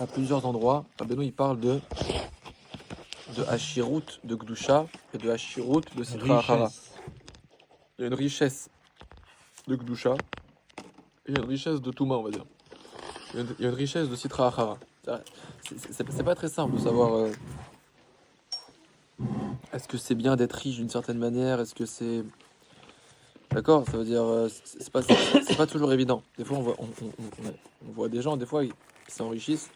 à plusieurs endroits, Rabbeinu il parle de Hashirut, de Gdusha et de Hashirut, de Sitra Achara. Richesse. Il y a une richesse de Gdusha et une richesse de Touma, on va dire. Il y a une richesse de Sitra Achara. C'est pas très simple de savoir est-ce que c'est bien d'être riche d'une certaine manière, est-ce que c'est... D'accord, ça veut dire c'est pas toujours évident. Des fois on voit des gens, des fois ils s'enrichissent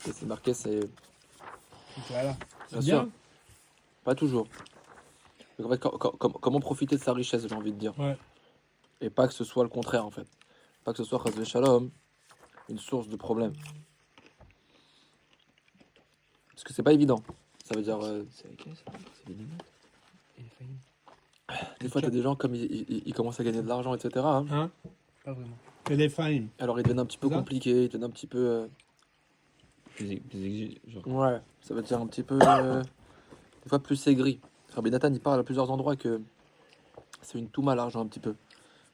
et c'est marqué, c'est Voilà. bien C'est sûr, bien. pas toujours. Donc, en fait, comment profiter de sa richesse, j'ai envie de dire. Ouais. Et pas que ce soit le contraire, en fait. Pas que ce soit, chas shalom, une source de problème. Parce que c'est pas évident. Ça veut dire, C'est avec ça? C'est les limites et les failles. des fois, t'as des gens, comme ils commencent à gagner de l'argent, etc. hein. Hein? Pas vraiment. Et les failles. Alors, ils deviennent un petit peu C'est ça compliqués, ils deviennent un petit peu... Plus exigeant. Genre. ouais, ça veut dire un petit peu... des fois, plus aigri. Rabbi Nathan, il parle à plusieurs endroits que c'est une touma, l'argent, un petit peu.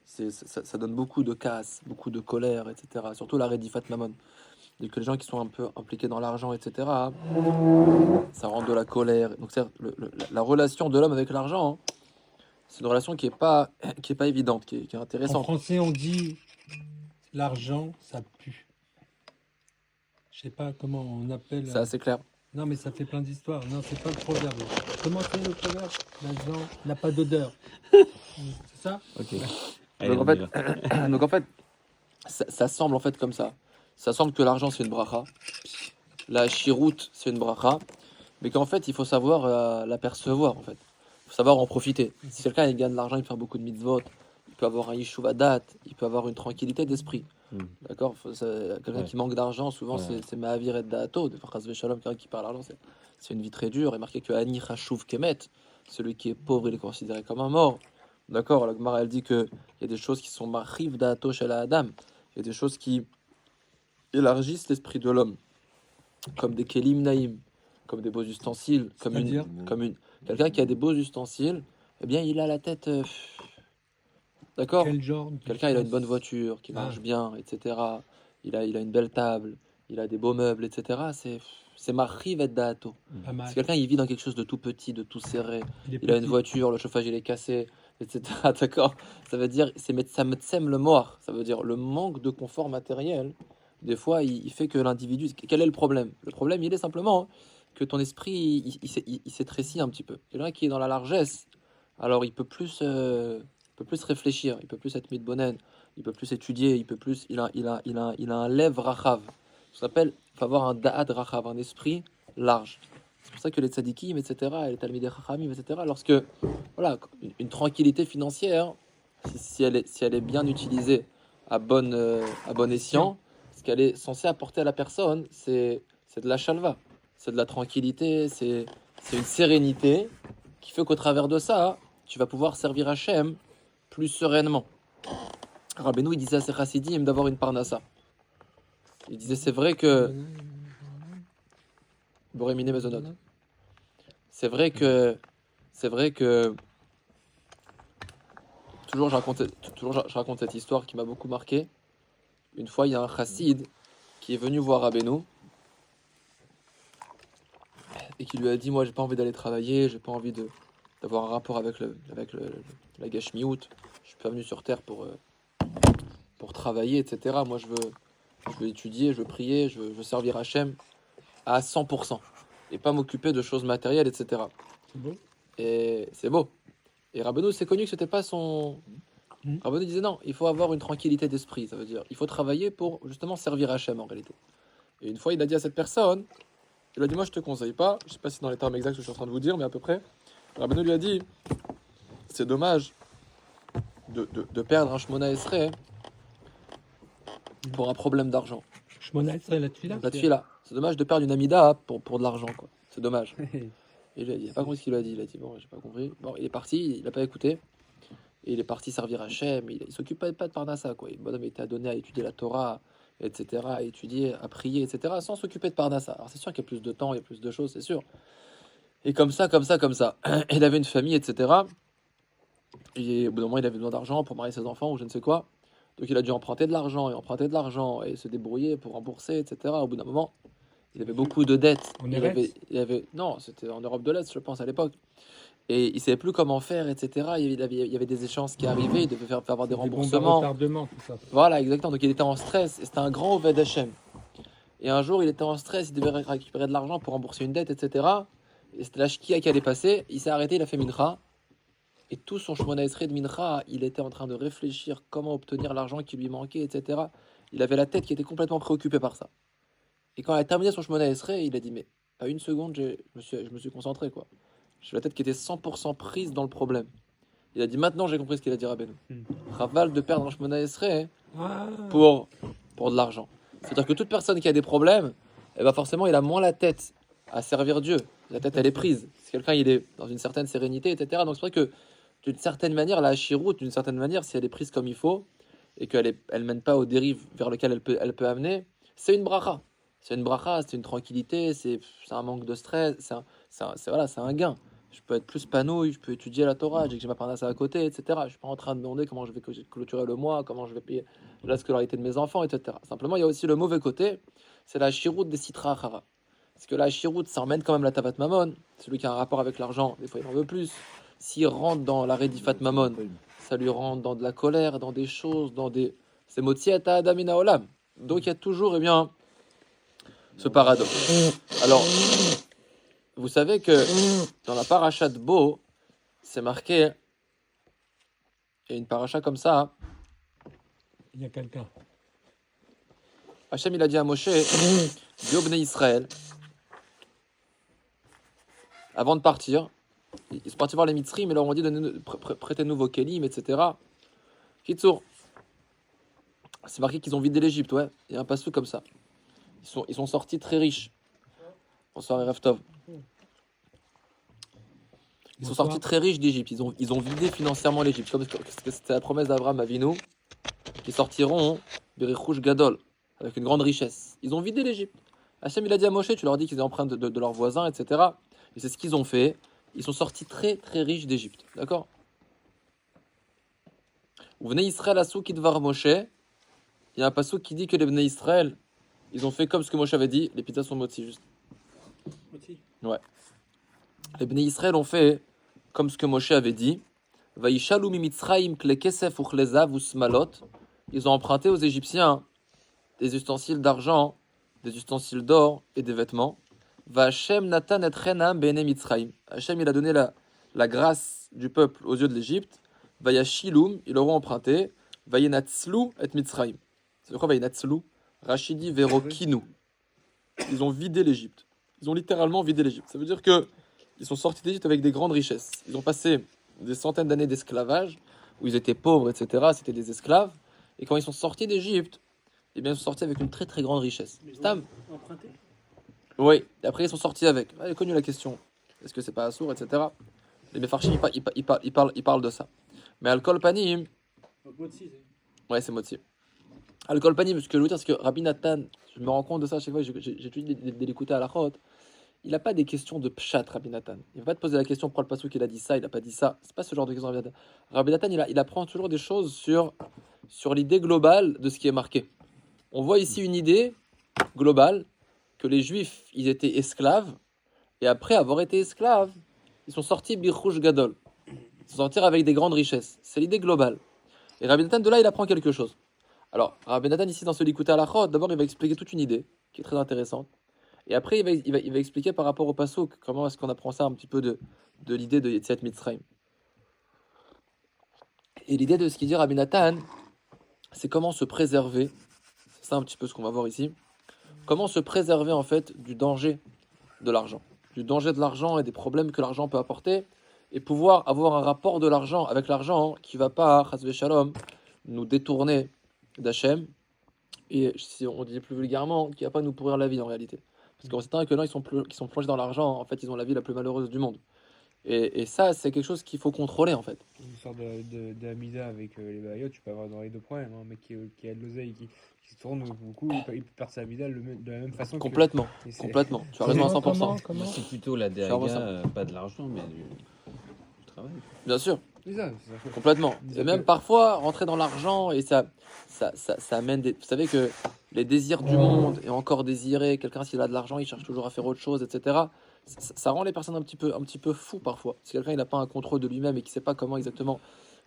Ça donne beaucoup de casse, beaucoup de colère, etc. Surtout la Redifat Mammon. Et que les gens qui sont un peu impliqués dans l'argent, etc., ça rend de la colère. Donc, c'est la relation de l'homme avec l'argent, hein, c'est une relation qui est pas évidente, qui est En intéressante. français, on dit l'argent, ça pue. Je sais pas comment on appelle. C'est assez clair. Non, mais ça fait plein d'histoires. Non, c'est pas le proverbe. Comment c'est le proverbe? L'argent n'a pas d'odeur. C'est ça? Ok. Donc, en on y fait, va. donc, en fait ça semble en fait comme ça. Ça semble que l'argent, c'est une bracha. La chiroute, c'est une bracha. Mais qu'en fait, il faut savoir l'apercevoir, en fait. Il faut savoir en profiter. Si quelqu'un il gagne de l'argent, il peut faire beaucoup de mitzvot, il peut avoir un yishuv date, il peut avoir une tranquillité d'esprit. Hmm. D'accord? Quelqu'un Ouais. qui manque d'argent, souvent, Ouais. c'est Mahavir et Daato. Des fois, Chas Shalom, quelqu'un qui parle d'argent, c'est une vie très dure. Il est marqué que Ani Chashuv Kemet, celui qui est pauvre, il est considéré comme un mort. D'accord? La Gemara, elle dit qu'il y a des choses qui sont Machiv Daato chez la Adam. Il y a des choses qui élargissent l'esprit de l'homme, comme des Kelim Naïm, comme des beaux ustensiles, C'est-à-dire quelqu'un qui a des beaux ustensiles, eh bien, il a la tête. D'accord? quel genre Quelqu'un, il a une bonne voiture, qui marche Ah. bien, etc. Il a une belle table, il a des beaux meubles, etc. C'est Machiv et Daato. Pas mal. Si quelqu'un, il vit dans quelque chose de tout petit, de tout serré, Il est il a une petit. voiture, le chauffage, il est cassé, etc. D'accord? Ça veut dire, ça me sème le mort. Ça veut dire le manque de confort matériel. Des fois, il fait que l'individu. Quel est le problème? Le problème, il est simplement que ton esprit, il s'étrécit un petit peu. Quelqu'un qui est dans la largesse, alors il peut plus réfléchir, il peut plus être mitbonen, il peut plus étudier, il peut plus. Il a un lève rachav. Ça s'appelle, il faut avoir un da'at rachav, un esprit large. C'est pour ça que les tzadikim, etc., et les talmidei chachamim, etc., lorsque, voilà, une tranquillité financière, si elle est bien utilisée à bon escient, ce qu'elle est censée apporter à la personne, c'est de la chalva, c'est de la tranquillité, c'est une sérénité qui fait qu'au travers de ça, tu vas pouvoir servir Hachem plus sereinement. Rabbeinu, il disait à ses chassidim d'avoir une parnassa. Il disait, c'est vrai que... Boréminé Mezonot. C'est vrai que... Toujours je raconte cette histoire qui m'a beaucoup marqué. Une fois, il y a un chassid qui est venu voir Rabbeinu et qui lui a dit, moi, j'ai pas envie d'aller travailler, j'ai pas envie d'avoir un rapport avec la gashmiout. Je suis pas venu sur terre pour travailler, etc. Moi, je veux étudier, je veux prier, je veux servir Hachem à 100% et pas m'occuper de choses matérielles, etc. C'est beau. Et c'est beau. Et Rabbeinu, c'est connu que c'était pas son... Rabbeinu disait non, il faut avoir une tranquillité d'esprit, ça veut dire il faut travailler pour justement servir Hachem en réalité. Et une fois, il a dit à cette personne, il a dit, moi, je te conseille pas, je sais pas si c'est dans les termes exacts que je suis en train de vous dire, mais à peu près, Rabbeinu lui a dit, c'est dommage de perdre un Shmona Esrei pour un problème d'argent. Shmona Esrei, la tefila. La tefila. C'est dommage de perdre une amida pour de l'argent, quoi. C'est dommage. Et il n'a pas compris ce qu'il a dit. Il a dit, bon, j'ai pas compris. Bon, il est parti, il n'a pas écouté. Et il est parti servir Hachem. Il s'occupe pas de Parnassa, quoi. Le bonhomme était donné à étudier la Torah, etc., à étudier, à prier, etc., sans s'occuper de Parnassa. Alors c'est sûr qu'il y a plus de temps, il y a plus de choses, c'est sûr. Et comme ça. Il avait une famille, etc. Et au bout d'un moment, il avait besoin d'argent pour marier ses enfants ou je ne sais quoi. Donc il a dû emprunter de l'argent et se débrouiller pour rembourser, etc. Au bout d'un moment, il avait beaucoup de dettes. En Eretz? Non, c'était en Europe de l'Est, je pense, à l'époque. Et il savait plus comment faire, etc. Il y avait des échéances qui arrivaient, il devait faire avoir des Des bombes à remboursements. retardement, tout ça. Voilà, exactement. Donc il était en stress. Et c'était un grand Oved Hashem. Et un jour, il était en stress, il devait récupérer de l'argent pour rembourser une dette, etc. Et c'était la shkia qui allait passer. Il s'est arrêté, il a fait mincha. Et tout son Shemona Esrei de mincha, il était en train de réfléchir comment obtenir l'argent qui lui manquait, etc. Il avait la tête qui était complètement préoccupée par ça. Et quand il a terminé son Shemona Esrei, il a dit, mais pas une seconde, je me suis concentré, quoi. J'ai la tête qui était 100% prise dans le problème. Il a dit, maintenant j'ai compris ce qu'il a dit Rabbeinu. Raval de perdre un Shemona Esrei Ah, pour de l'argent. C'est-à-dire que toute personne qui a des problèmes, eh ben forcément, il a moins la tête à servir Dieu. La tête, elle est prise. Si quelqu'un il est dans une certaine sérénité, etc. Donc c'est vrai que d'une certaine manière, la Shirout, d'une certaine manière, si elle est prise comme il faut et qu'elle mène pas aux dérives vers lesquelles elle peut amener, c'est une bracha. C'est une bracha, c'est une tranquillité, c'est un manque de stress, voilà, c'est un gain. Je peux être plus panouille, je peux étudier la Torah, j'ai ma parnasse à côté, etc. Je suis pas en train de demander comment je vais clôturer le mois, comment je vais payer la scolarité de mes enfants, etc. Simplement, il y a aussi le mauvais côté, c'est la chiroute des citra achara. Parce que la chiroute, ça emmène quand même la tavat mamon. Celui qui a un rapport avec l'argent, des fois il en veut plus. S'il rentre dans la redifat mamon, ça lui rentre dans de la colère, dans des choses, dans des... C'est motiata adamina olam. Donc il y a toujours, eh bien, ce paradoxe. Alors, vous savez que dans la paracha de Bo, c'est marqué, il y a une paracha comme ça, il y a quelqu'un. Hachem il a dit à Moshe, dis au Bnei Israël, avant de partir, ils sont partis voir les Mitzrim, mais leur ont dit, prêtez-nous vos kelim, etc. Kitsour, c'est marqué qu'ils ont vidé l'Égypte, ouais, il y a un passage comme ça. Ils sont sortis très riches. Bonsoir Erev Tov. Ils sont sortis très riches d'Égypte, ils ont vidé financièrement l'Égypte, comme c'était la promesse d'Abraham Avinu, qui sortiront Berichouch Gadol, avec une grande richesse. Ils ont vidé l'Égypte. Hachem il a dit à Moshe, tu leur dis qu'ils aient empreinte de leurs voisins, etc. Et c'est ce qu'ils ont fait. Ils sont sortis très très riches d'Égypte. D'accord? Vous venez Israël à Soukidvar Moshe. Il y a un passage qui dit que les Bnei Israël, ils ont fait comme ce que Moshe avait dit. Les pizzas sont moti, juste. Ouais. Les Bnei Israël ont fait comme ce que Moshe avait dit. Vaïshalu mimitzraim kle kesef uchlezav usmalot. Ils ont emprunté aux Égyptiens des ustensiles d'argent, des ustensiles d'or et des vêtements. Vachem natan et renam bene mitzraim. Hachem il a donné la grâce du peuple aux yeux de l'Égypte. Vayashilum, ils l'auront emprunté. Vayenatzlu et mitzraim. C'est quoi Vayenatzlu? Rachidi verokinu. Ils ont vidé l'Égypte. Ils ont littéralement vidé l'Égypte. Ça veut dire que ils sont sortis d'Égypte avec des grandes richesses. Ils ont passé des centaines d'années d'esclavage, où ils étaient pauvres, etc. C'était des esclaves. Et quand ils sont sortis d'Égypte, eh bien, ils sont sortis avec une très très grande richesse. Stam. Emprunté. Oui, et après ils sont sortis avec. Elle est connue la question. Est-ce que c'est pas assourd, etc. Les Mefarchim, ils parlent de ça. Mais Al-Kol Panim, ouais, c'est moitié. Al-Kol Panim, ce que je veux dire, c'est que Rabbi Nathan, je me rends compte de ça à chaque fois que j'étudie de l'écouter à la chôte. Il n'a pas des questions de pshat, Rabbi Nathan. Il ne va pas te poser la question pourquoi le passouk il a dit ça, il n'a pas dit ça. C'est pas ce genre de question, Rabbi Nathan. Rabbi Nathan, il apprend toujours des choses sur l'idée globale de ce qui est marqué. On voit ici une idée globale que les Juifs, ils étaient esclaves, et après avoir été esclaves, ils sont sortis birchouch gadol. Ils sont sortis avec des grandes richesses. C'est l'idée globale. Et Rabbi Nathan, de là, il apprend quelque chose. Alors, Rabbi Nathan, ici, dans ce Likuté à la Chod, d'abord, il va expliquer toute une idée qui est très intéressante. Et après, il va expliquer par rapport au Passouk, comment est-ce qu'on apprend ça un petit peu de l'idée de Yetziat Mitzrayim. Et l'idée de ce qu'il dit Rabbi Nathan, c'est comment se préserver. C'est ça un petit peu ce qu'on va voir ici. Comment se préserver, en fait, du danger de l'argent. Du danger de l'argent et des problèmes que l'argent peut apporter. Et pouvoir avoir un rapport de l'argent avec l'argent qui ne va pas, chas shalom, nous détourner d'Hachem. Et si on dit plus vulgairement, qui ne va pas nous pourrir la vie en réalité. Parce qu'on sait que les gens qui sont plongés dans l'argent, en fait, ils ont la vie la plus malheureuse du monde. Et ça, c'est quelque chose qu'il faut contrôler, en fait. Une sorte de Hamida avec les baillots, tu peux avoir dans les deux problèmes. Un mec qui a de l'oseille, qui se tourne beaucoup, il peut perdre sa Hamida de la même façon. Complètement, Que... complètement. Tu as raison à 100%. Comment C'est plutôt la vraiment DAGA, pas de l'argent, mais du travail. Bien sûr. C'est ça. Complètement. Et Donc, même parfois, rentrer dans l'argent, et ça amène des... Vous savez que les désirs du monde, et encore désirer, quelqu'un s'il a de l'argent, il cherche toujours à faire autre chose, etc. Ça rend les personnes un petit peu fous parfois. Si quelqu'un il n'a pas un contrôle de lui-même et qui ne sait pas comment exactement,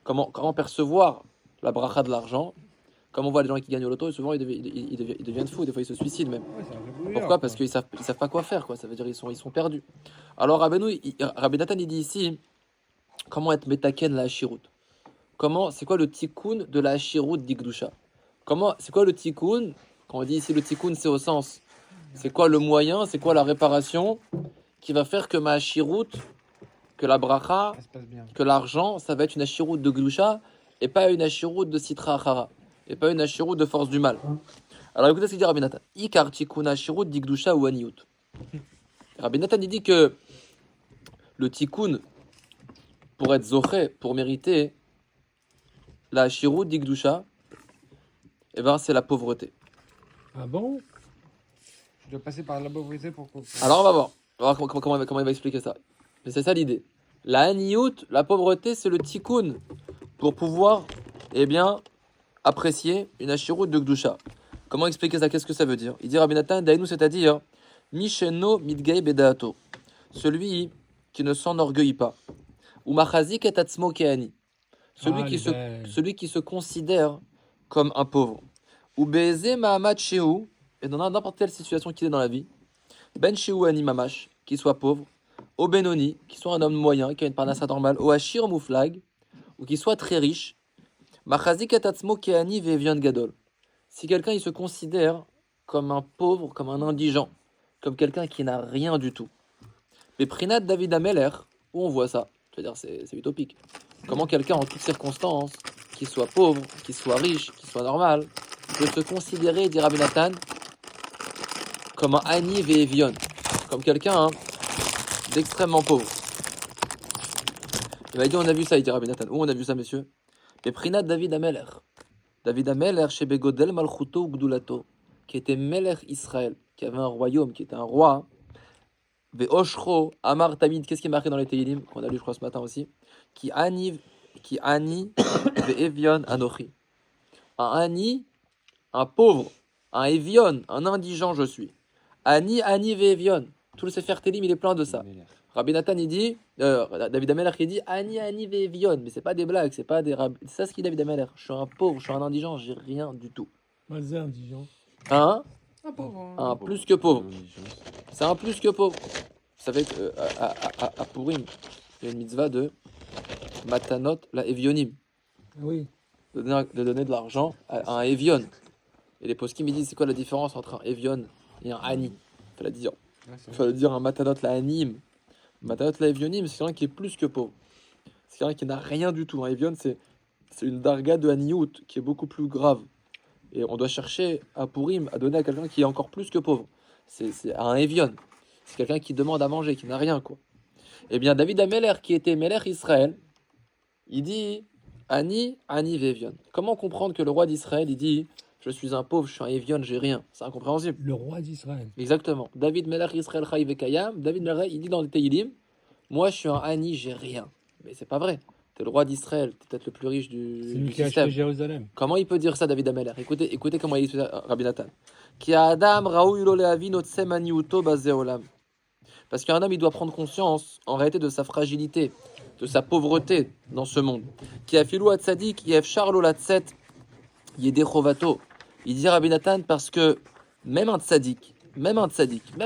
comment percevoir la bracha de l'argent, comme on voit les gens qui gagnent au loto, et souvent ils deviennent fous, des fois ils se suicident même. ouais, c'est un peu brouillard, Pourquoi? quoi. Parce qu'ils savent pas quoi faire, quoi. Ça veut dire ils sont perdus. Alors Rabbi Nathan il dit ici, comment être metaken la hashirut? C'est quoi le tikkun de la hashirut d'Igdusha? C'est quoi le tikkun? Quand on dit ici le tikkun, c'est au sens, c'est quoi le moyen, c'est quoi la réparation qui va faire que ma hashirut, que la bracha, Ça se passe bien. que l'argent, ça va être une hashirut de Gdusha et pas une hashirut de Sitra Achara, et pas une hashirut de force du mal. Alors écoutez ce qu'il dit Rabbi Nathan. Ikar tikkun hashirut d'Igdusha ou aniyut. Rabbi Nathan il dit que le tikkun, pour être zoché, pour mériter la hashirut d'Igdusha, eh ben, c'est la pauvreté. Ah bon? Je dois passer par la pauvreté pour. Alors on va voir. On va voir comment il va expliquer ça. Mais c'est ça l'idée. La haniyut, la pauvreté, c'est le tikkun pour pouvoir, eh bien, apprécier une hashirut de Gdusha. Comment expliquer ça? Qu'est-ce que ça veut dire? Il dit Rabbi Nathan, Dainu, c'est-à-dire Misheno midgei bedato, celui qui ne s'enorgueillit pas. Ou machazik et atzmo keani, celui qui se considère comme un pauvre. Ou beze mahamad shehu, et dans n'importe quelle situation qu'il est dans la vie, ben shehu ani mamash, qu'il soit pauvre, au benoni, qui soit un homme moyen, qui a une parnassa normale, au hashir mouflag, ou qui soit très riche, machazik et atzmo keani vevion gadol. Si quelqu'un il se considère comme un pauvre, comme un indigent, comme quelqu'un qui n'a rien du tout. Mais Prinat David Ameller, où on voit ça, c'est-à-dire c'est utopique. Comment quelqu'un en toutes circonstances, qu'il soit pauvre, qu'il soit riche, qu'il soit normal, peut se considérer, dit Rabbi Nathan, comme un Ani Ve'evion, comme quelqu'un d'extrêmement pauvre. Il m'a dit on a vu ça, il dit Rabbi Nathan. Où on a vu ça, messieurs? Mais Prinat David Ameller. David Ameller chez Begodel Malchuto Gdulato, qui était Meler Israël, qui avait un royaume, qui était un roi. Ve'oshro Amar Tamid, qu'est-ce qui est marqué dans les Teilim, qu'on a lu je crois ce matin aussi, qui ani Ve'evion Anochi. Un Ani, un pauvre, un Evion, un indigent je suis. Ani Ve'evion. Tout le Sefer Teilim il est plein de ça. Rabbi Nathan il dit, David Ameller qui dit Ani Ve'evion, mais c'est pas des blagues, c'est pas des c'est ça ce qu'il dit David Ameller. Je suis un pauvre, je suis un indigent, j'ai rien du tout. Mazin, indigent. Un Un pauvre. Un plus que pauvre. C'est un plus que pauvre. Vous savez qu'à Purim, il y a une mitzvah de Matanot la Evionim, Oui. de donner de l'argent à un Evion. Et les poskim ils disent c'est quoi la différence entre un Evion et un Ani? Il fallait dire un Matanot la Anim. Matanot la Evionim, c'est quelqu'un qui est plus que pauvre. C'est quelqu'un qui n'a rien du tout. Un Evion, c'est une darga de Aniout qui est beaucoup plus grave. Et on doit chercher à Purim à donner à quelqu'un qui est encore plus que pauvre. C'est un Evion. C'est quelqu'un qui demande à manger, qui n'a rien, quoi. Eh bien, David Ameller, qui était Meler Israël, il dit Ani Vevion. Comment comprendre que le roi d'Israël, il dit je suis un pauvre, je suis un Evion, j'ai rien? C'est incompréhensible. Le roi d'Israël. Exactement. David Meler Israël Chai Vekayam. David Meler, il dit dans les Teilim moi, je suis un Ani, j'ai rien. Mais c'est pas vrai. T'es le roi d'Israël, t'es peut-être le plus riche C'est du lui qui a système. acheté Jérusalem. Comment il peut dire ça, David Ameller? Écoutez comment il dit ça, Rabbi Nathan. Ki Adam Raoui lo le'avin otsem aniuto bazeh olam. Parce qu'un homme, il doit prendre conscience, en réalité, de sa fragilité, de sa pauvreté dans ce monde. Qui a filou à tzadik, yef charlo la tzet, yedechovato. Il dit Rabbi Nathan parce que même un tzadik, même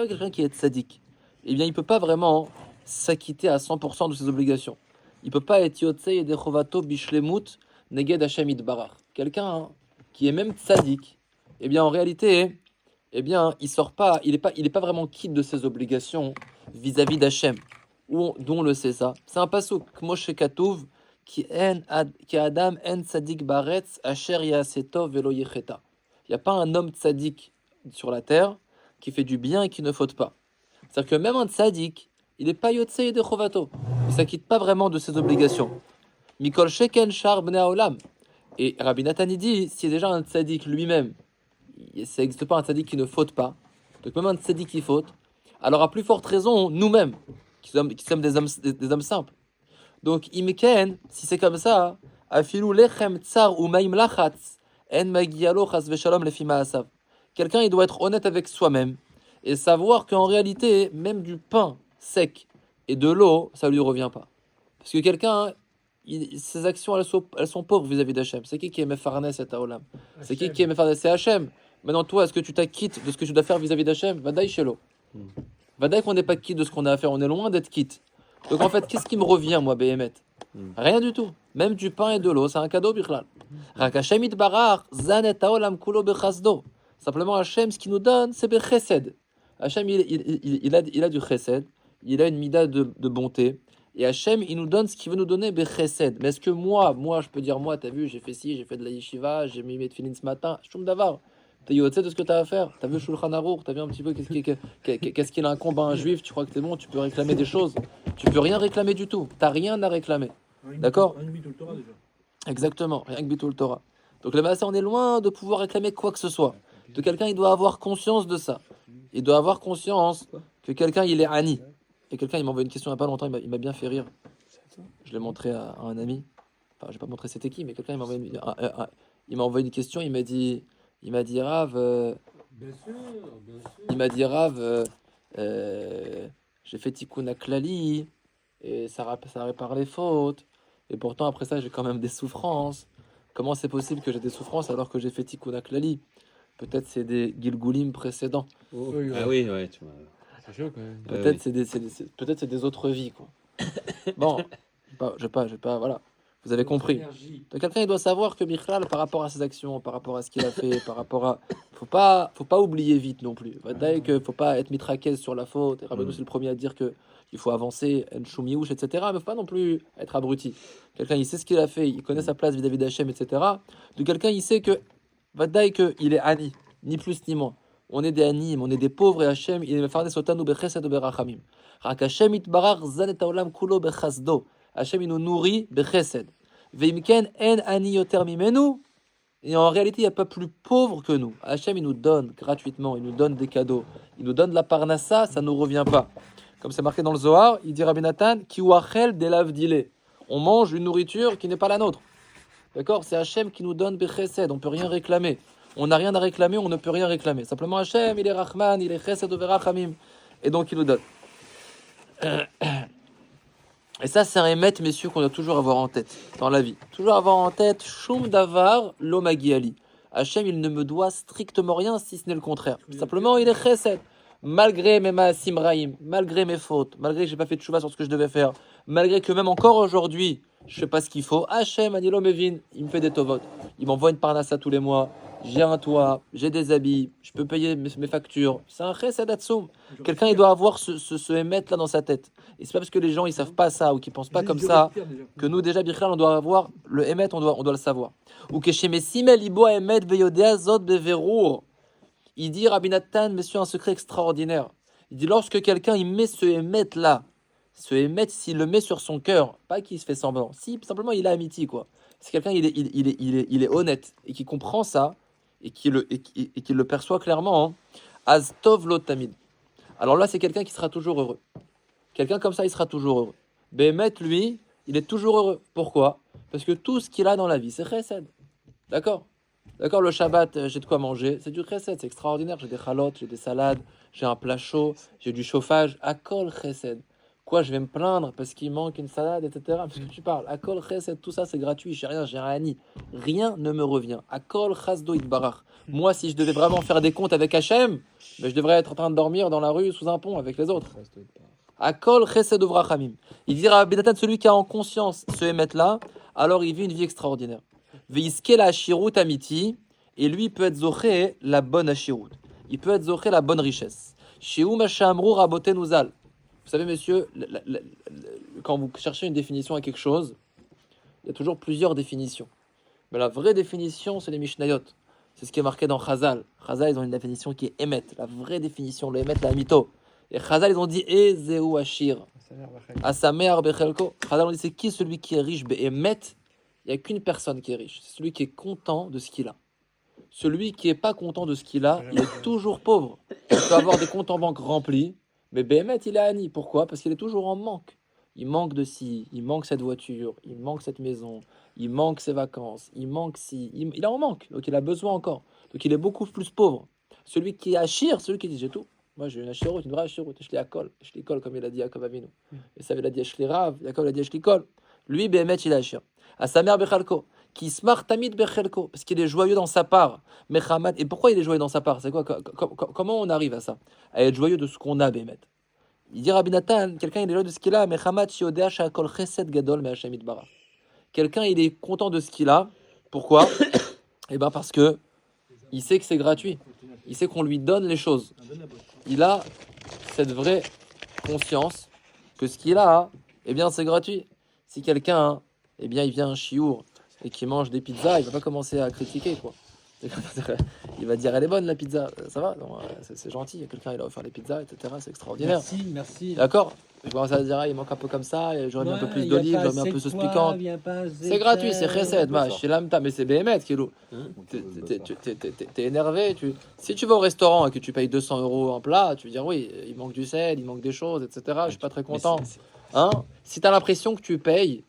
quelqu'un qui est tzadik, eh bien, il peut pas vraiment s'acquitter à 100% de ses obligations. Il peut pas être yotze yedechovato bishlemut neged Hashem idbarach. Quelqu'un qui est même tzadik, eh bien, en réalité, eh bien, il est pas vraiment quitte de ses obligations vis-à-vis d'Hachem. D'où on le sait ça? C'est un pasuk, Moshe Katuv, qui Adam en tzadik baretz, asher yasetov velo yecheta. Il n'y a pas un homme tzadik sur la terre qui fait du bien et qui ne faute pas. C'est-à-dire que même un tzadik, il n'est pas yotze de chovato. Il ne s'acquitte pas vraiment de ses obligations. Mikol sheken shar bnei haolam. Et Rabbi Nathan dit, si déjà un tzadik lui-même, ça n'existe pas un tzaddik qui ne faute pas. Donc même un tzaddik qui faute, alors à plus forte raison, nous-mêmes, qui sommes des hommes simples. Donc, imken, si c'est comme ça, afilu lechem tsar ou maim lachatz, en magialo chas veshalom lefi ma'asav. Quelqu'un, il doit être honnête avec soi-même et savoir qu'en réalité, même du pain sec et de l'eau, ça lui revient pas. Parce que quelqu'un, ses actions, elles sont pauvres vis-à-vis d'Hachem. C'est qui est Mefarnes et Taolam? C'est qui est Mefarnes? C'est Hachem. Maintenant, toi, est-ce que tu t'acquittes de ce que tu dois faire vis-à-vis d'Hachem? Vadaï Shelo. Vadaï qu'on n'est pas quitte de ce qu'on a à faire. On est loin d'être quitte. Donc en fait, qu'est-ce qui me revient, moi, Behemet? Rien du tout. Même du pain et de l'eau, c'est un cadeau, Bichlal. Rak Hachem itbarach, zan et Taolam kulo bechasdo. Simplement, Hachem, ce qu'il nous donne, c'est Bechesed. Hachem, il a du chesed. Il a une mida de bonté. Et Hachem, il nous donne ce qu'il veut nous donner, Bechesed. Mais est-ce que moi, je peux dire, moi, t'as vu, j'ai fait ci, j'ai fait de la yeshiva, j'ai mis mes tefillin ce matin, Shum davar. T'es yotzé de ce que t'as à faire. T'as vu Shulchan Aruch, t'as vu un petit peu qu'est-ce qu'il incombe à un juif, tu crois que t'es bon, tu peux réclamer des choses. Tu peux rien réclamer du tout. T'as rien à réclamer. D'accord? Exactement, rien que Bitul Torah. Donc le Maaseh, on est loin de pouvoir réclamer quoi que ce soit. De quelqu'un, il doit avoir conscience de ça. Il doit avoir conscience que quelqu'un, il est Ani. Et quelqu'un, il m'a envoyé une question il n'y a pas longtemps, il m'a bien fait rire. Je l'ai montré à un ami. Enfin, je vais pas montrer c'était qui, mais quelqu'un, il m'a envoyé une question, il m'a dit Rav, Bien sûr, bien sûr. il m'a dit Rav, j'ai fait Tikkun Klali, et ça répare les fautes. Et pourtant, après ça, j'ai quand même des souffrances. Comment c'est possible que j'ai des souffrances alors que j'ai fait Tikkun Klali? Peut-être c'est des Gilgulim précédents. Ah oui, ouais, tu vois. C'est chaud quand même. Peut-être c'est des autres vies, quoi. Bon, je vais pas, voilà. Vous avez compris. Énergie. Donc quelqu'un, il doit savoir que Bichlal, par rapport à ses actions, par rapport à ce qu'il a fait, par rapport à... Faut pas oublier vite non plus. Vadaï que faut pas être mitraquez sur la faute. Et Rabbeinu, c'est le premier à dire que il faut avancer, en choumiouf, etc. Mais faut pas non plus être abruti. Quelqu'un, il sait ce qu'il a fait, il connaît sa place vis-à-vis d'Hachem, etc. De quelqu'un, il sait que Vadaï que il est Ani, ni plus ni moins. On est des Anim, on est des pauvres et Hachem, il est mefarnes otanu bechesed uberachamim. Rak Hachem itbarach zan et haolam kulo bechasdo. Hachem, il nous nourrit bechesed. Veimken en ani yoter mimenu. Et en réalité, il n'y a pas plus pauvre que nous. Hachem, il nous donne gratuitement, il nous donne des cadeaux, il nous donne de la parnassa, ça ne nous revient pas. Comme c'est marqué dans le Zohar, il dit Rabbi Nathan, ki wachel delav dile. On mange une nourriture qui n'est pas la nôtre. D'accord? C'est Hachem qui nous donne bechesed, on ne peut rien réclamer. On n'a rien à réclamer, on ne peut rien réclamer. Simplement Hachem, il est Rahman, il est chesed uverachamim. Et donc il nous donne. Et ça, c'est un émet, messieurs, qu'on doit toujours avoir en tête dans la vie. Toujours avoir en tête, Shum Davar Lomagiali. Hachem, il ne me doit strictement rien, si ce n'est le contraire. Simplement, il est chesed. Malgré mes maasim raïm, malgré mes fautes, malgré que j'ai pas fait de chouva sur ce que je devais faire, malgré que même encore aujourd'hui, je fais pas ce qu'il faut, Hachem, Anilo Mevin, il me fait des tovot. Il m'envoie une parnassa tous les mois. J'ai un toit, j'ai des habits, je peux payer mes factures. C'est un chesed atzum. Quelqu'un, il doit avoir ce émettre là dans sa tête. Et c'est pas parce que les gens ils savent pas ça ou qu'ils pensent pas comme ça que nous déjà Bichlal on doit avoir le émettre, on doit le savoir. Ou que chez Messimel ibo émet veyodea zot beverour. Il dit Rabbi Nathan, messieurs, un secret extraordinaire. Il dit lorsque quelqu'un il met ce émettre là, ce émettre s'il le met sur son cœur, pas qu'il se fait semblant, si simplement il a amitié quoi. Si quelqu'un il est honnête et qui comprend ça et qui le perçoit clairement, hein, Aztov Lotamid. Alors là, c'est quelqu'un qui sera toujours heureux. Quelqu'un comme ça, il sera toujours heureux. Bémet, lui, il est toujours heureux. Pourquoi? Parce que tout ce qu'il a dans la vie, c'est chesed. D'accord? D'accord, le Shabbat, j'ai de quoi manger. C'est du chesed, c'est extraordinaire. J'ai des chalotes, j'ai des salades, j'ai un plat chaud, j'ai du chauffage. Akol chesed. Quoi, je vais me plaindre parce qu'il manque une salade, etc. Parce que tu parles. Akol chesed, tout ça, c'est gratuit. J'ai rien ni. Rien ne me revient. Akol chasdo itbarach. Moi, si je devais vraiment faire des comptes avec Hachem, je devrais être en train de dormir dans la rue sous un pont avec les autres. Akol chesed uvrachamim. Il dira à Bédatan, celui qui a en conscience ce émettre-là, alors il vit une vie extraordinaire. Veiske la ashirut amiti, et lui il peut être zoché la bonne ashirut. Il peut être zoché la bonne richesse. Sheu mashamru raboten uzal. Vous savez, messieurs, quand vous cherchez une définition à quelque chose, il y a toujours plusieurs définitions. Mais la vraie définition, c'est les Mishnayot. C'est ce qui est marqué dans Chazal. Chazal, ils ont une définition qui est Emet. La vraie définition, le Emet, la Mito. Et Chazal, ils ont dit Ezeu Ashir. Asamer Bechelko. Chazal, on dit c'est qui celui qui est riche Be'emet? Il n'y a qu'une personne qui est riche. C'est celui qui est content de ce qu'il a. Celui qui n'est pas content de ce qu'il a, il est toujours pauvre. Il peut avoir des comptes en banque remplis, mais Be'emet, il est Ani. Pourquoi? Parce qu'il est toujours en manque. il manque de ci, il manque cette voiture, il manque cette maison, il manque ses vacances, il manque ci, il en manque, donc il a besoin encore. Donc il est beaucoup plus pauvre. Celui qui achire, celui qui dit j'ai tout. Moi j'ai une achirut, une vraie achirut, je l'ai kol, comme il a dit Yaakov Avinu. Et ça il a dit je l'ai rav, Yaakov il a dit je l'ai kol. Lui, Béhémet, il achire. À sa mère Bechalko, qui smart tamid Bechalko, parce qu'il est joyeux dans sa part. Mechamad, et pourquoi il est joyeux dans sa part? C'est quoi? Comment on arrive à ça? À être joyeux de ce qu'on a, Béhémet. Il dit Rabbi Nathan, quelqu'un il est joyeux de ce qu'il a, Mechamad shiodea shakol chesed gadol me'Hashem yitbarach. Quelqu'un il est content de ce qu'il a. Pourquoi? Eh bien parce que il sait que c'est gratuit. Il sait qu'on lui donne les choses. Il a cette vraie conscience que ce qu'il a, eh bien c'est gratuit. Si quelqu'un, eh bien il vient à un chiour et qu'il mange des pizzas, il va pas commencer à critiquer quoi. Il va dire elle est bonne la pizza, ça va, non, c'est gentil. Quelqu'un il a offert des pizzas, etc. C'est extraordinaire. Merci. D'accord. Je commence à dire ah, il manque un peu comme ça, et j'aurais mis un peu plus d'olive, j'aurais mis un peu de sauce piquante. C'est gratuit, c'est chesed, chez l'amta, mais c'est Béhémet qui est lourd. T'es énervé. Si tu vas au restaurant et que tu payes 200 euros un plat, tu veux dire oui, il manque du sel, il manque des choses, etc. Je suis pas très content. Hein? Si t'as l'impression que tu payes,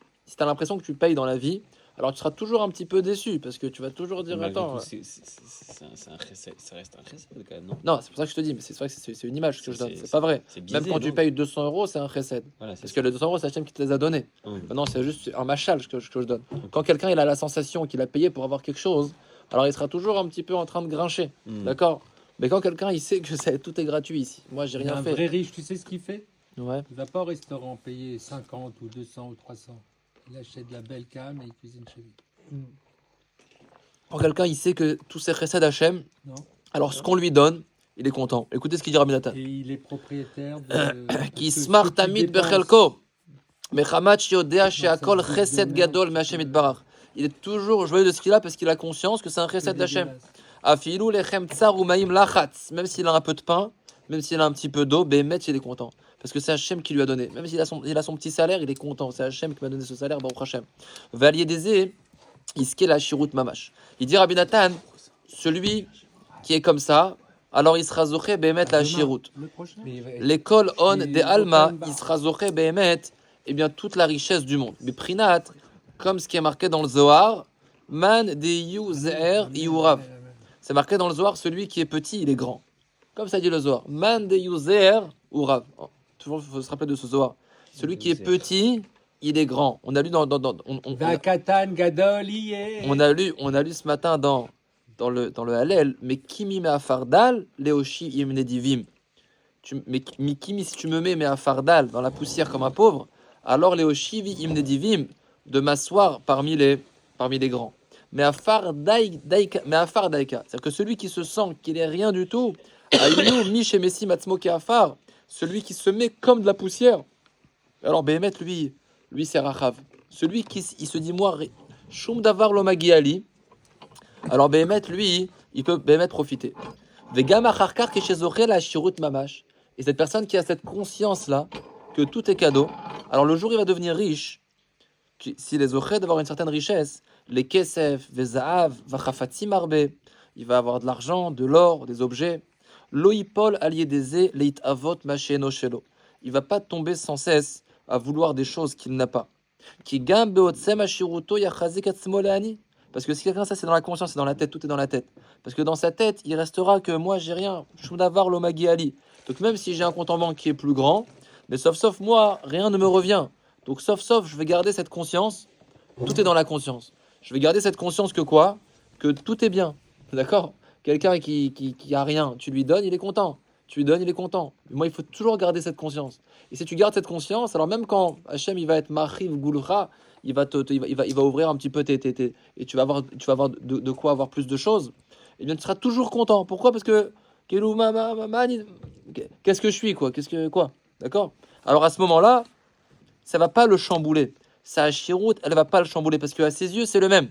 dans la vie, alors tu seras toujours un petit peu déçu parce que tu vas toujours dire attends. Ça reste un chesed quand même, non? Non, c'est pour ça que je te dis, mais c'est vrai que c'est une image que je donne, c'est pas vrai. Biaisé, même quand tu payes 200 euros, c'est un chesed. Voilà, Parce que les 200 euros, c'est Hachem qui te les a donnés. Maintenant, c'est juste un machal que je donne. Quand quelqu'un il a la sensation qu'il a payé pour avoir quelque chose, alors il sera toujours un petit peu en train de grincher. D'accord? Mais quand quelqu'un il sait que tout est gratuit ici, moi j'ai rien fait. Un vrai riche, tu sais ce qu'il fait? Ouais. Il va pas au restaurant payer 50 ou 200 ou 300. Il achète de la belle cam et il cuisine chez lui. Quand quelqu'un il sait que tout c'est chesed Hachem, Non. alors ce qu'on lui donne, il est content. Écoutez ce qu'il dit Rabbi Nathan. Et il est propriétaire de... Qui smart tamid bechelko. Mechamat shiodea sheakol chesed gadol me'Hashem yitbarach. Il est toujours joyeux de ce qu'il a parce qu'il a conscience que c'est un chesed d'Hachem. Afilu lechem tsar u'maim lachatz. Même s'il a un peu de pain, même s'il a un petit peu d'eau, Béhémet il est content. Parce que c'est Hachem qui lui a donné. Même s'il a son petit salaire, il est content. C'est Hachem qui m'a donné ce salaire, Baruch Hachem. Valier des iske la shirut mamash. Il dit Rabbi Nathan, celui qui est comme ça, alors il sera zoché Béhémet la shirut. L'école on de Alma, il sera zoché Béhémet, eh bien toute la richesse du monde. Mais Prinat, comme ce qui est marqué dans le Zohar, man de yu ze'er yurav. C'est marqué dans le Zohar, celui qui est petit, il est grand. Comme ça dit le Zohar. Man de yu ze'er urav. Toujours, il faut se rappeler de ce Zohar. Celui qui est petit, il est grand. On a lu on a lu ce matin dans le Hallel, mais kimi me afardal leoshi imne divim. Mais kimi, si tu me mets à fardal dans la poussière comme un pauvre, alors leoshi vi imne divim, de m'asseoir parmi les grands. Mais à fardaika, c'est-à-dire que celui qui se sent qu'il est rien du tout, ayu mi shemesi matzmo keafar, celui qui se met comme de la poussière. Alors Béhémet, lui c'est Rachav. Celui qui il se dit moi shum davar lo magiali. Alors Béhémet, lui, il peut Béhémet profiter. Vegam acharkar keshezoche la shirut mamash. Et cette personne qui a cette conscience là que tout est cadeau. Alors le jour il va devenir riche. S'il est zoché d'avoir une certaine richesse, les kesef, vezahav, vachafatzim arbe, il va avoir de l'argent, de l'or, des objets. Loipol aliedeze leit avot macheno shelo. Il va pas tomber sans cesse à vouloir des choses qu'il n'a pas. Ki gam beotsem ashiruto yachazik atzmo leani. Parce que si quelqu'un ça c'est dans la conscience, c'est dans la tête, tout est dans la tête. Parce que dans sa tête, il restera que moi j'ai rien. Shumdavar lo magi ali. Donc même si j'ai un compte en banque qui est plus grand, mais sauf moi, rien ne me revient. Donc sauf je vais garder cette conscience. Tout est dans la conscience. Je vais garder cette conscience que quoi? Que tout est bien. D'accord? Quelqu'un qui a rien, tu lui donnes, il est content. Tu lui donnes, il est content. Moi, il faut toujours garder cette conscience. Et si tu gardes cette conscience, alors même quand Hachem il va être Machiv Gulcha, il va ouvrir un petit peu et tu vas avoir de quoi avoir plus de choses. Eh bien, tu seras toujours content. Pourquoi? Parce que qu'est-ce que je suis quoi? D'accord? Alors à ce moment-là, ça va pas le chambouler. Sa chiroute, elle va pas le chambouler parce que à ses yeux, c'est le même.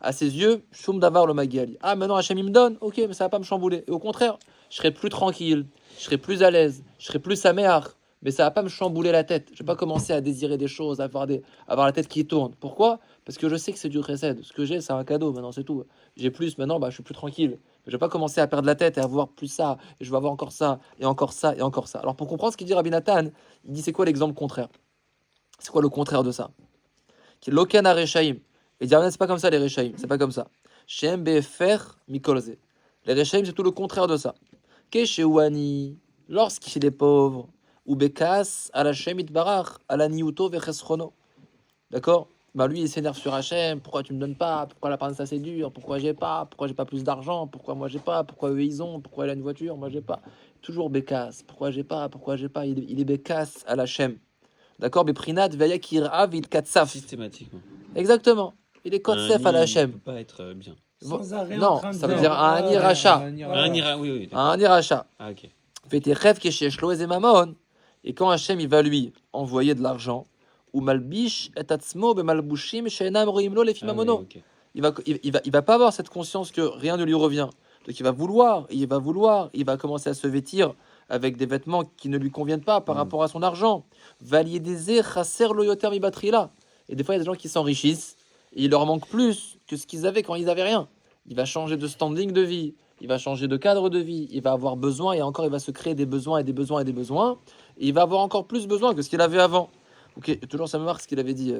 À ses yeux, Shum Davar le Magiali. Ah, maintenant Hachem il me donne, ok, mais ça va pas me chambouler. Et au contraire, je serai plus tranquille, je serai plus à l'aise, je serai plus saméar, mais ça va pas me chambouler la tête. Je vais pas commencer à désirer des choses, à avoir la tête qui tourne. Pourquoi? Parce que je sais que c'est du chesed. Ce que j'ai, c'est un cadeau, maintenant c'est tout. J'ai plus, maintenant, je suis plus tranquille. Je vais pas commencer à perdre la tête et à avoir plus ça, et je vais avoir encore ça, et encore ça, et encore ça. Alors pour comprendre ce qu'il dit Rabbi Nathan, il dit c'est quoi l'exemple contraire? C'est quoi le contraire de ça? Qui loken a rechaim. Et dire, c'est pas comme ça les rechaim, c'est pas comme ça. Shem befer mikolze. Les rechaim, c'est tout le contraire de ça. Keshewani, lorsqu'il est pauvre, ou bekas à la shem itbarach, à la niuto vechesrono. D'accord? Bah lui, il s'énerve sur Hachem. Pourquoi tu me donnes pas? Pourquoi la parole c'est dur? Pourquoi j'ai pas? Pourquoi j'ai pas plus d'argent? Pourquoi moi j'ai pas? Pourquoi eux ils ont? Pourquoi il a une voiture? Moi j'ai pas. Toujours bécasse. Pourquoi j'ai pas? Pourquoi j'ai pas? Il est bécasse à l'Hachem. D'accord? Beprinat vayakir avid katsaf. Systématiquement. Exactement. Il est kotsef à Il l'Hachem. peut pas être bien. Sans arrêt en Non, train de ça veut dire, dire un ah, iracha. Un ira, oui, oui. d'accord. Un iracha. Ah, ok. Fete rêve kesheshlo et mamon. Et quand Hachem il va lui envoyer de l'argent, ou malbish et atzmo be malbushim she'enam roimlo le Ah, oui, fimamono. ok. Il va pas avoir cette conscience que rien ne lui revient. Donc il va commencer à se vêtir avec des vêtements qui ne lui conviennent pas par rapport à son argent. Valiedeze chaser lo yoter mi batrila. Et des fois il y a des gens qui s'enrichissent et il leur manque plus que ce qu'ils avaient quand ils avaient rien. Il va changer de standing de vie, il va changer de cadre de vie, il va avoir besoin et encore il va se créer des besoins et des besoins et des besoins. Et il va avoir encore plus besoin que ce qu'il avait avant. Ok, toujours ça me marque ce qu'il avait dit,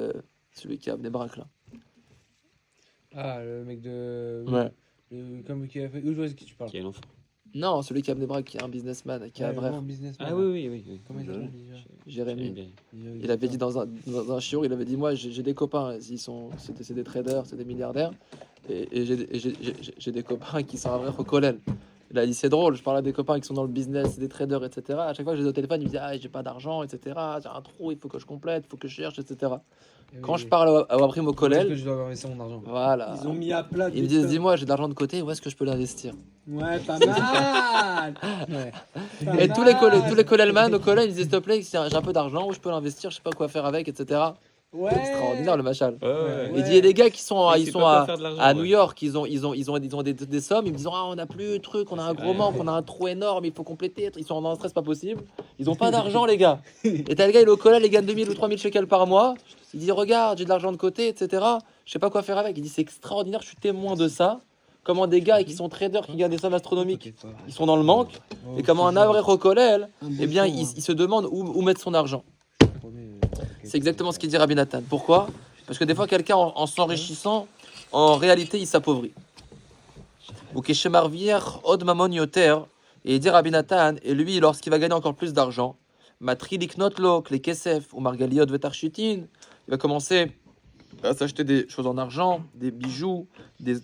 celui qui a amené Barak là. Ah, le mec de. Ouais. Comme qui a fait. Je vois de qui tu parles. Qui est l'enfant. Non, celui qui a amené Barak, qui est un businessman, qui est un Ouais, vrai. vraiment businessman. Ah, oui, oui, oui. oui. Comment il Je- s'appelle déjà Jérémy. Il avait dit dans un shiur, il avait dit moi j'ai des copains, c'est des traders, c'est des milliardaires, et j'ai des copains qui sont un vrai chocolel. Il a dit c'est drôle, je parle à des copains qui sont dans le business, des traders, etc. À chaque fois que je les ai au téléphone, ils me disent ah j'ai pas d'argent, etc. J'ai un trou, il faut que je complète, il faut que je cherche, etc. Quand je parle à Wabrim au Est-ce que collège, je dois investir mon argent? voilà, Ils ont mis à plat. ils me disent dis-moi j'ai de l'argent de côté, où est-ce que je peux l'investir? Ouais, pas mal. Ouais. Pas Et tous les mal. collèlemans au collège, ils disent s'il te plaît, j'ai un peu d'argent, où je peux l'investir, je sais pas quoi faire avec, etc. Ouais. Extraordinaire le machal. Ouais, ouais. Il dit, il y a des gars qui sont, Mais ils tu sont peux pas à, faire de l'argent, à New ouais. York, ils ont des sommes, ils me disent, ah, on n'a plus de trucs, on a un gros Ouais. manque, on a un trou énorme, il faut compléter, ils sont dans un stress pas possible. Ils ont pas d'argent, les gars. Et t'as le gars, il est au collège, il gagne 2000 ou 3000 shekels par mois. Il dit, regarde, j'ai de l'argent de côté, etc. Je sais pas quoi faire avec. Il dit, c'est extraordinaire, je suis témoin de ça. Comment des gars qui sont traders, qui gagnent des sommes astronomiques, ils sont dans le manque. Et comment un avrech au collège, eh bien, il se demande où mettre son argent. C'est exactement ce qu'il dit Rabbi Nathan. Pourquoi? Parce que des fois, quelqu'un, en s'enrichissant, en réalité, il s'appauvrit. Ou Keshemarvier od mamon yoter, et il dit Rabbi Nathan, et lui, lorsqu'il va gagner encore plus d'argent, matri liknotlo, les kesef, ou margaliot vetarchutin, il va commencer à s'acheter des choses en argent, des bijoux, des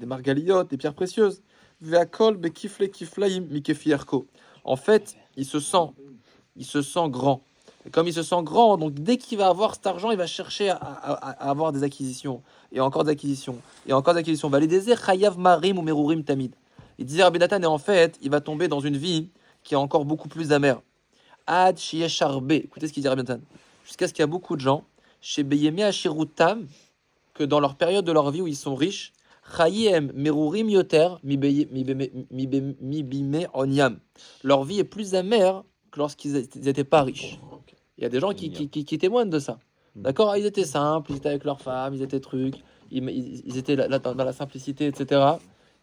margaliotes, des pierres précieuses. Veakol bekifle kiflaim mikefierko. En fait, il se sent grand. Et comme il se sent grand, donc dès qu'il va avoir cet argent, il va chercher à avoir des acquisitions, et encore des acquisitions, et encore des acquisitions. Validézer chayav marim ou merurim tamid. Il disait Rabbi Nathan, et en fait, il va tomber dans une vie qui est encore beaucoup plus amère. Ad sheyesharbe. Écoutez ce qu'il dit Rabbi Nathan. Jusqu'à ce qu'il y a beaucoup de gens, chez Beyeme Ashirutam, que dans leur période de leur vie où ils sont riches, chayem merurim yoter mi bime onyam. Leur vie est plus amère que lorsqu'ils n'étaient pas riches. Il y a des gens qui témoignent de ça. D'accord? Ah, ils étaient simples, ils étaient avec leurs femmes, ils étaient trucs, ils étaient là dans la simplicité, etc.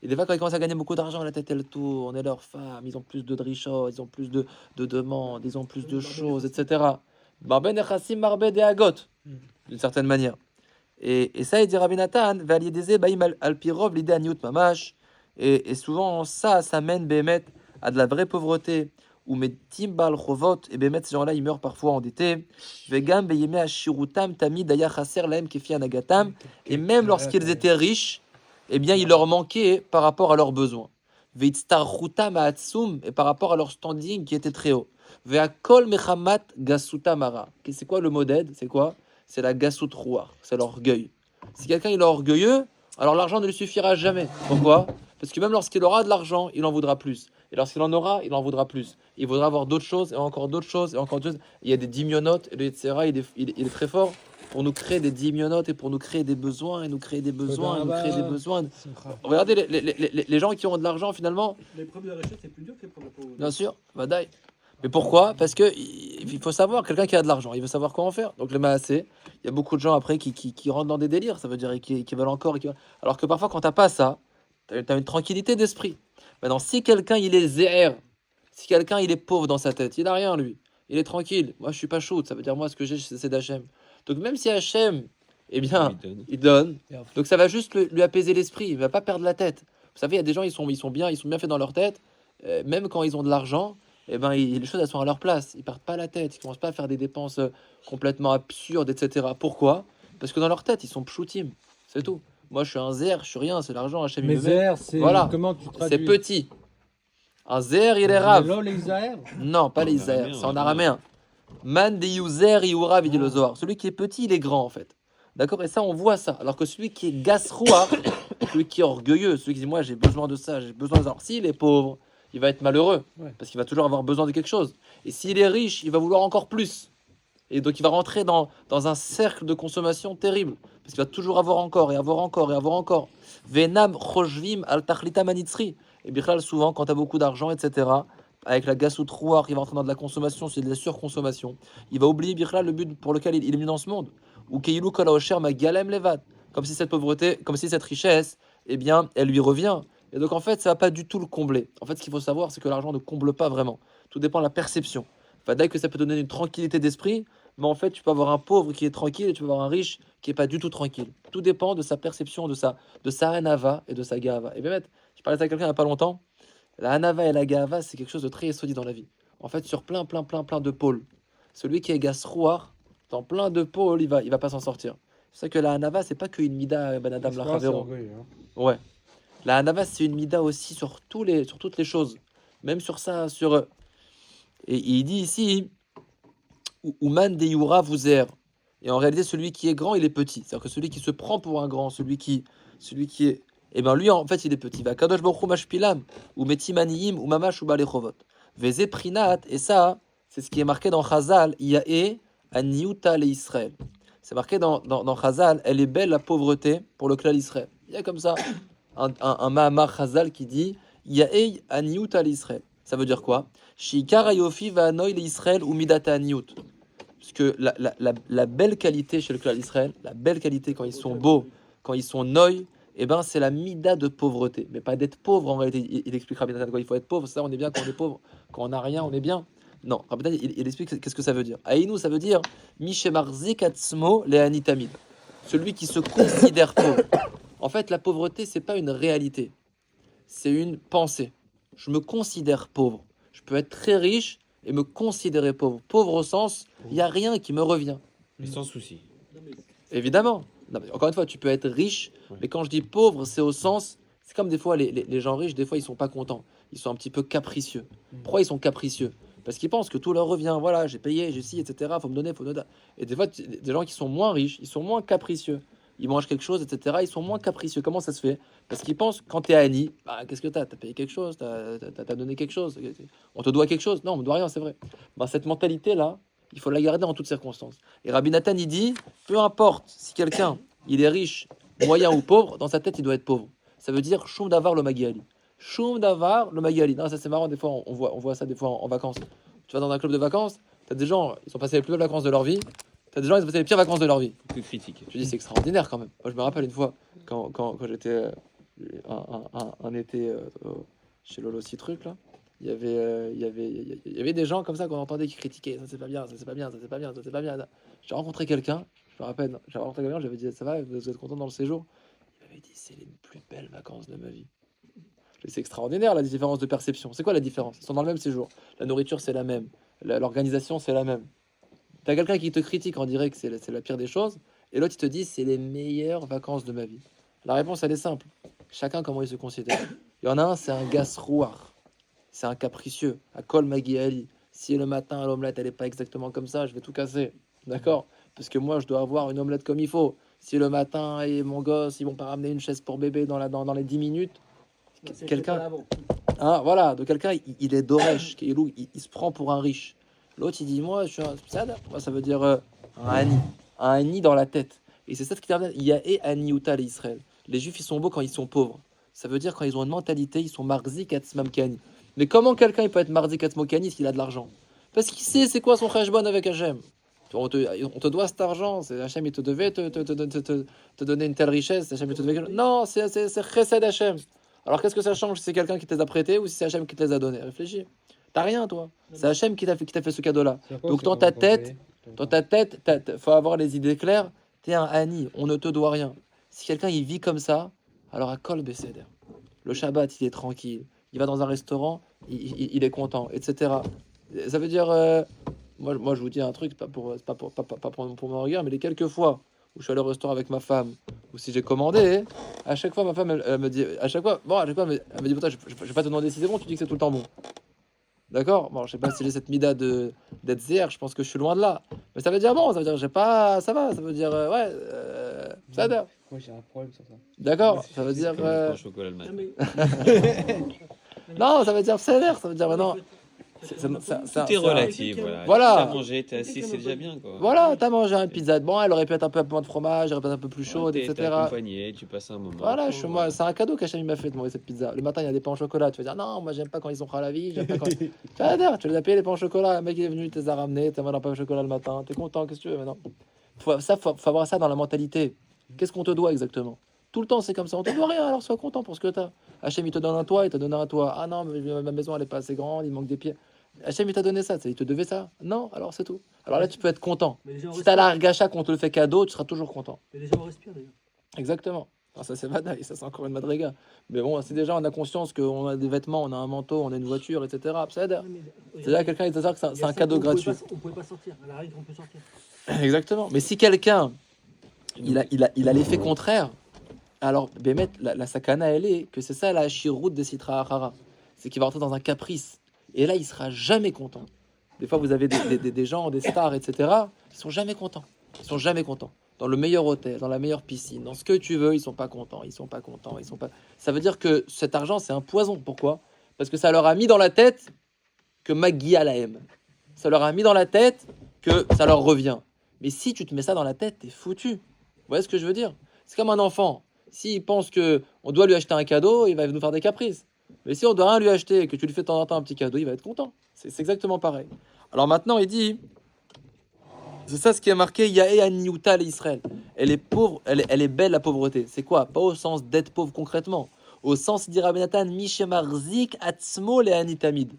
Et des fois, quand ils commencent à gagner beaucoup d'argent, la tête elle tourne, et leurs femmes, ils ont plus de drichot, ils ont plus de demandes, ils ont plus de choses, etc. Barben echassim marbe de agot, d'une certaine manière. Et ça, il dit Rabbi Nathan, valideze baim alpirov l'idée aniut mamash. Et souvent, ça mène Bémet à de la vraie pauvreté. Ou metim bal chovot, et Bémet, ces gens-là, ils meurent parfois endettés. Vegam beyeme ashirutam tamid daya chaser lahem kefi anagatam. Et même lorsqu'ils étaient riches, eh bien, il leur manquait par rapport à leurs besoins. Veitztarchutam haatzum, et par rapport à leur standing qui était très haut. Veakol mechamat gasutamara. C'est quoi le modèle? C'est quoi? C'est la gasut ruach, c'est l'orgueil. Si quelqu'un il est orgueilleux, alors l'argent ne lui suffira jamais. Pourquoi? Parce que même lorsqu'il aura de l'argent, il en voudra plus. Et lorsqu'il en aura, il en voudra plus. Il voudra avoir d'autres choses, et encore d'autres choses, et encore d'autres choses. Il y a des dimionotes, et le Yetzirah, il est très fort pour nous créer des dimionotes, et pour nous créer des besoins, et nous créer des besoins, et nous créer des besoins. Regardez les gens qui ont de l'argent, finalement, L'épreuve de la richesse, c'est plus dur que l'épreuve de la pauvreté. bien sûr, Vadaï. Mais pourquoi? Parce que il faut savoir, quelqu'un qui a de l'argent, il veut savoir comment faire. Donc le maassé, il y a beaucoup de gens après qui rentrent dans des délires, ça veut dire qui veulent encore. Alors que parfois, quand t'as pas ça, t'as une tranquillité d'esprit. Maintenant, si quelqu'un il est zéher, si quelqu'un il est pauvre dans sa tête, il a rien lui, il est tranquille. Moi, je suis pas shoot. Ça veut dire, moi, ce que j'ai, c'est d'Hachem. Donc, même si Hachem, eh bien, il donne. Et en fait, Donc, ça va juste lui apaiser l'esprit. Il va pas perdre la tête. Vous savez, il y a des gens, ils sont bien faits dans leur tête. Même quand ils ont de l'argent, eh ben, les choses, elles sont à leur place. Ils perdent pas la tête. Ils commencent pas à faire des dépenses complètement absurdes, etc. Pourquoi? Parce que dans leur tête, ils sont pchoutim. C'est tout. Moi, je suis un zer, je suis rien. C'est l'argent, Hachem, il me met. Mézère, c'est Voilà. comment tu C'est traduis? petit. Un zer, il est rave. Lol et Isaër. Non, pas les En Isaïr, araméen, c'est en en araméen. Man de Yuzer Yurav, il dit le Ah. Zohar. Celui qui est petit, il est grand en fait. D'accord? Et ça, on voit ça. Alors que celui qui est gasroar, celui qui est orgueilleux, celui qui dit moi j'ai besoin de ça, j'ai besoin de ça. Alors s'il est pauvre, il va être malheureux Ouais. parce qu'il va toujours avoir besoin de quelque chose. Et s'il est riche, il va vouloir encore plus. Et donc il va rentrer dans un cercle de consommation terrible parce qu'il va toujours avoir encore et avoir encore et avoir encore. Venam chojvim al tachlita manitzri. Et bien souvent, quand tu as beaucoup d'argent, etc., avec la gasout rouar, il va entrer dans de la consommation, c'est de la surconsommation. Il va oublier Birla le but pour lequel il est venu dans ce monde. Ou Keilu Kalaosher Magalem Levad. Comme si cette pauvreté, comme si cette richesse, eh bien, elle lui revient. Et donc en fait, ça va pas du tout le combler. En fait, ce qu'il faut savoir, c'est que l'argent ne comble pas vraiment. Tout dépend de la perception. Enfin, dès que ça peut donner une tranquillité d'esprit, mais en fait, tu peux avoir un pauvre qui est tranquille et tu peux avoir un riche qui est pas du tout tranquille. Tout dépend de sa perception, de sa hanava et de sa gava. Et bien, je parlais à quelqu'un il n'y a pas longtemps. La hanava et la gava, c'est quelque chose de très solide dans la vie. En fait, sur plein de pôles. Celui qui est gasrouar, dans plein de pôles, il va pas s'en sortir. C'est ça que la hanava, c'est pas qu'une mida banadam la C'est chavero. orgueil, hein. Ouais. La hanava, c'est une mida aussi sur toutes les choses. Même sur ça, et il dit ici, Ouman de Yura vous er. Et en réalité, celui qui est grand, il est petit. C'est-à-dire que celui qui se prend pour un grand, celui qui est. Eh bien, lui, en fait, il est petit. Va kadosh baruch hu mashpilam, ou metimaniim, ou mamash ou balechovot. Veze prinat, et ça, c'est ce qui est marqué dans Chazal, Yae aniuta le Israël. C'est marqué dans Chazal, elle est belle la pauvreté pour le clan Israël. Il y a comme ça un Mahamar Chazal qui dit Yae aniuta le Israël. Ça veut dire quoi? Shikar ayofi va noy le Israël ou midata aniut. Parce que la belle qualité chez le clan d'Israël, la belle qualité quand ils sont beaux, quand ils sont noy, eh ben c'est la mida de pauvreté. Mais pas d'être pauvre en réalité. Il expliquera bien quoi il faut être pauvre. Ça, on est bien quand on est pauvre. Quand on n'a rien, on est bien. Non, il explique qu'est-ce que ça veut dire. Aïnou, ça veut dire Mishemarzik atzmo leanitamid. Celui qui se considère pauvre. En fait, la pauvreté, c'est pas une réalité. C'est une pensée. Je me considère pauvre. Je peux être très riche et me considérer pauvre. Pauvre au sens, il n'y a rien qui me revient. Mais sans souci. Évidemment. Non, mais encore une fois, tu peux être riche, Ouais. mais quand je dis pauvre, c'est au sens... C'est comme des fois, les gens riches, des fois, ils sont pas contents. Ils sont un petit peu capricieux. Pourquoi ils sont capricieux? Parce qu'ils pensent que tout leur revient. Voilà, j'ai payé, j'ai ci, etc. Faut me donner, faut me donner. Et des fois, des gens qui sont moins riches, ils sont moins capricieux. Ils mangent quelque chose, etc. Ils sont moins capricieux. Comment ça se fait? Parce qu'ils pensent, quand tu es Annie, bah, qu'est-ce que tu as? Tu as payé quelque chose? Tu as donné quelque chose? On te doit quelque chose? Non, on ne doit rien, c'est vrai. Bah, cette mentalité-là, il faut la garder en toutes circonstances. Et Rabbi Nathan, il dit, peu importe si quelqu'un, il est riche, moyen ou pauvre, dans sa tête, il doit être pauvre. Ça veut dire Shum Davar le Magiali. Shum Davar le Magiali. Non, ça c'est marrant, des fois, on voit ça des fois en vacances. Tu vas dans un club de vacances, tu as des gens, ils sont passés les plus belles vacances de leur vie. Tu as des gens, ils ont passé les pires vacances de leur vie. Que critique. Je dis, c'est extraordinaire quand même. Moi, je me rappelle une fois, quand j'étais un été chez Lolo Citruc, là, il y avait des gens comme ça qu'on entendait qui critiquaient. Ça, c'est pas bien, ça, c'est pas bien, ça, c'est pas bien, ça, c'est pas bien. J'ai rencontré quelqu'un, je me rappelle, j'avais rencontré quelqu'un, j'avais dit, ça va, vous êtes content dans le séjour? Il m'avait dit, c'est les plus belles vacances de ma vie. C'est extraordinaire la différence de perception. C'est quoi la différence? Ils sont dans le même séjour. La nourriture, c'est la même. L'organisation, c'est la même. T'as quelqu'un qui te critique en direct que c'est la pire des choses, et l'autre, il te dit, c'est les meilleures vacances de ma vie. La réponse, elle est simple. Chacun, comment il se considère. Il y en a un, c'est un gasrouar. C'est un capricieux. À Kol Magi Ali. Si le matin, l'omelette, elle n'est pas exactement comme ça, je vais tout casser. D'accord? Parce que moi, je dois avoir une omelette comme il faut. Si le matin, et mon gosse, ils vont pas ramener une chaise pour bébé dans les 10 minutes, quelqu'un... Hein, voilà, donc quelqu'un, il est d'Oresh, il se prend pour un riche. L'autre, il dit, moi, je suis un spécial. Moi, ça veut dire un Ani. Un Ani dans la tête. Et c'est ça ce qui termine. Il y a et Ani Uta les Israël. Les Juifs, ils sont beaux quand ils sont pauvres. Ça veut dire quand ils ont une mentalité, ils sont marzik atzmamkani. Mais comment quelqu'un il peut être marzik atzmamkani s'il a de l'argent? Parce qu'il sait c'est quoi son cheshbon avec Hachem. On te doit cet argent. Hachem, il te devait te donner une telle richesse. Hachem, il te devait... Non, c'est chesed Hachem. Alors qu'est-ce que ça change si c'est quelqu'un qui te les a prêtés ou si c'est Hachem qui te les a donnés? Réfléchis. T'as rien, toi. C'est Hachem qui t'a fait ce cadeau-là. C'est quoi, Donc, c'est dans qu'on ta va tête, payer dans ta tête, faut avoir les idées claires. T'es un Hani, on ne te doit rien. Si quelqu'un il vit comme ça, alors à Kol Beseder. Le Shabbat, il est tranquille. Il va dans un restaurant, il est content, etc. Ça veut dire, moi, je vous dis un truc, c'est pas pour mon regard, mais les quelques fois où je suis allé au restaurant avec ma femme, ou si j'ai commandé, à chaque fois, ma femme, elle me dit, à chaque fois, elle me dit, putain, je vais pas te demander si c'est bon, tu dis que c'est tout le temps bon. D'accord? Bon, je sais pas si j'ai cette mida d'être zér, je pense que je suis loin de là. Mais ça veut dire bon, ça veut dire j'ai pas, ça va, ça veut dire ouais, ça va. Moi, j'ai un problème sur ça. D'accord? Ça veut dire Comme le pain au chocolat le matin. non, ça veut dire ça veut dire non. Tout est relatif, voilà. Voilà. T'as mangé, t'es assis, c'est déjà bien, quoi. Voilà, t'as mangé une pizza. Bon, elle aurait pu être un peu moins de fromage, elle aurait pu être un peu plus chaude, T'es etc. accompagné, tu passes un moment. Voilà, moi, c'est un cadeau qu'Hachem m'a fait de manger cette pizza. Le matin, il y a des pains au chocolat. Tu vas dire non, moi j'aime pas quand ils sont vie, j'aime pas quand. Tu vas dire, tu les as payés les pains au chocolat. Le mec il est venu, il te les a ramenés, t'as mangé un pain au chocolat le matin. T'es content, qu'est-ce que tu veux maintenant? Faut avoir ça dans la mentalité. Qu'est-ce qu'on te doit exactement? Tout le temps, c'est comme ça. On te doit rien, alors sois content pour ce que t'as. Hachem, il te donne un toit, il te donne un toit. Ah non, mais ma maison, elle est pas assez grande, il manque des pieds. Hachem, il t'a donné ça, il te devait ça. Non, alors c'est tout. Alors là, tu peux être content. Si t'as la gacha qu'on te le fait cadeau, tu seras toujours content. Mais les gens respirent d'ailleurs. Exactement. Alors ça, c'est Vadaï, ça, c'est encore une madriga. Mais bon, si déjà on a conscience qu'on a des vêtements, on a un manteau, on a une voiture, etc., ça aide. C'est-à-dire quelqu'un, il te dit que c'est un cadeau gratuit. On pouvait pas sortir. À la règle, on peut sortir. Exactement. Mais si quelqu'un, il a l'effet contraire, alors, Bémet, la sakana, elle est que c'est ça la chiroute des Sitra Achara. C'est qu'il va rentrer dans un caprice. Et là, il sera jamais content. Des fois, vous avez des gens, des stars, etc., ils sont jamais contents. Ils sont jamais contents. Dans le meilleur hôtel, dans la meilleure piscine, dans ce que tu veux, ils sont pas contents. Ils sont pas contents. Ils sont pas. Ça veut dire que cet argent, c'est un poison. Pourquoi? Parce que ça leur a mis dans la tête que Magia la aime. Ça leur a mis dans la tête que ça leur revient. Mais si tu te mets ça dans la tête, t'es foutu. Vous voyez ce que je veux dire? C'est comme un enfant. S'il pense que on doit lui acheter un cadeau, il va nous faire des caprices. Mais si on doit rien lui acheter et que tu lui fais de temps en temps un petit cadeau, il va être content. C'est exactement pareil. Alors maintenant, il dit, c'est ça ce qui est marqué, Yaé Aniuta l'Israël. Elle est pauvre, elle est belle la pauvreté. C'est quoi? Pas au sens d'être pauvre concrètement. Au sens, dit Rabbi Nathan, Mishemarzik Atzmo le Anitamid.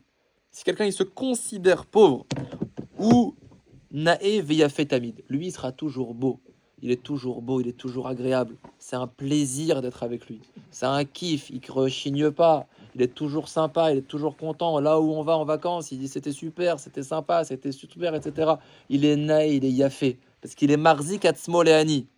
Si quelqu'un il se considère pauvre, ou Nae Veyafetamid, lui il sera toujours beau. Il est toujours beau, il est toujours agréable. C'est un plaisir d'être avec lui. C'est un kiff, il ne rechigne pas. Il est toujours sympa, il est toujours content. Là où on va en vacances, il dit c'était super, c'était sympa, c'était super, etc. Il est naïf, il est yafé. Parce qu'il est marzik atzmo leani.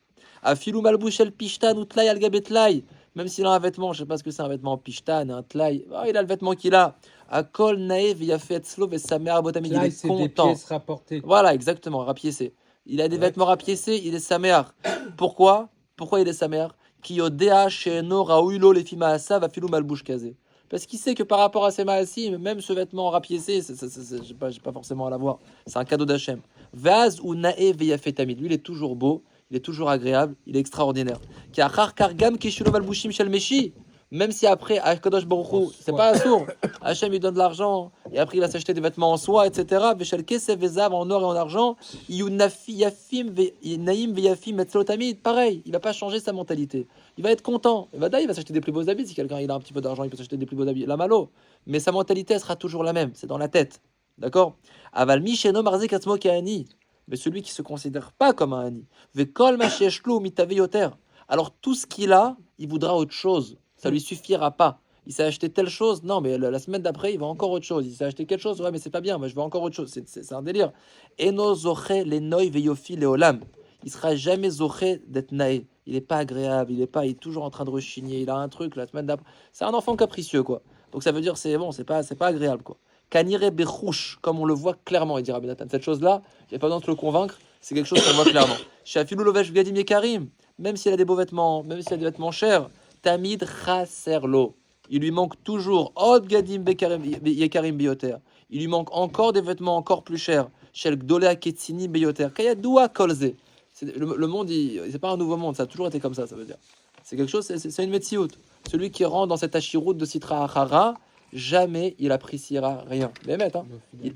Afilou malbouchel pishtan ou tlay al gabetlay. Même s'il a un vêtement, je ne sais pas ce que c'est un vêtement pishtan, un tlay. Oh, il a le vêtement qu'il a. Akol naïf, yafé etzlo, et sa mère abotamid. Il est content. Des pièces rapportées. Voilà, exactement, rapiécé. Il a des vêtements rapiécés, il est saméar. Pourquoi? Pourquoi il est saméar? Kiyodea she'eno raouilo lefima asa va filou malbouche kazé. Parce qu'il sait que par rapport à ses maasim, même ce vêtement rapiécé, j'ai pas forcément à l'avoir. C'est un cadeau d'Hachem. Vaz ou nae veyafetamid. Lui, il est toujours beau, il est toujours agréable, il est extraordinaire. Kiachar kargam kishulo malbouchim shel meshi. Même si après, Akadosh Baruch Hu, c'est pas assourd. Hachem lui donne de l'argent, et après il va s'acheter des vêtements en soie, etc. Veshel kesef vezav en or et en argent. Naïm veyafim etzlotamid. Pareil, il va pas changer sa mentalité. Il va être content. Il va s'acheter des plus beaux habits. Si quelqu'un il a un petit peu d'argent, il peut s'acheter des plus beaux habits. La malo. Mais sa mentalité elle sera toujours la même. C'est dans la tête. D'accord? Aval misheno marzik atzmo keani. Mais celui qui se considère pas comme un ani. Vekol masheshlu mitaveyoter. Alors tout ce qu'il a, il voudra autre chose. Ça lui suffira pas. Il s'est acheté telle chose, non, mais la semaine d'après, il va encore autre chose. Il s'est acheté quelque chose, ouais, mais c'est pas bien, moi je veux encore autre chose. C'est un délire. Eno zoche les noy veyofi les olam. Il sera jamais zoché d'être naé. Il est pas agréable, il est toujours en train de rechigner. Il a un truc la semaine d'après. C'est un enfant capricieux, quoi. Donc ça veut dire, c'est bon, c'est pas agréable, quoi. Kanire bechouch, comme on le voit clairement, il dira Benatan. Cette chose-là, il n'y a pas besoin de le convaincre, c'est quelque chose qu'on voit clairement. Shafilou lovesh gadim yekarim, même s'il a des beaux vêtements, même s'il a des vêtements chers. Tamid chaserlo. Il lui manque toujours od gadim yekarim bioter. Il lui manque encore des vêtements encore plus chers. Shel gdolea ketsini bioter. Kayadoua kolze. Le monde, c'est pas un nouveau monde, ça a toujours été comme ça veut dire. C'est quelque chose, c'est une metsiout. Celui qui rentre dans cette achiroute de Sitra Achara, jamais il appréciera rien. Mais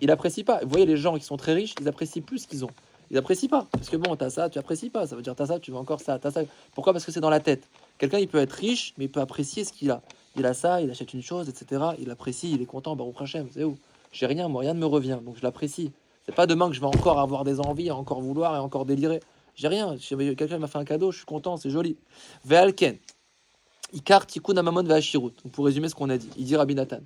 il apprécie pas. Vous voyez, les gens qui sont très riches, ils apprécient plus ce qu'ils ont. Ils apprécient pas. Parce que bon, t'as ça, tu apprécies pas. Ça veut dire t'as ça, tu veux encore ça, t'as ça. Pourquoi? Parce que c'est dans la tête. Quelqu'un, il peut être riche, mais il peut apprécier ce qu'il a. Il a ça, il achète une chose, etc. Il apprécie, il est content, Baruch Hashem, c'est où? j'ai rien, moi, rien ne me revient, donc je l'apprécie. C'est pas demain que je vais encore avoir des envies, encore vouloir et encore délirer. J'ai rien. Quelqu'un m'a fait un cadeau, je suis content, c'est joli. Ve'alken, ikar tikkun hamamon ve'ashirut. Donc, pour résumer ce qu'on a dit, il dit Rabbi Nathan,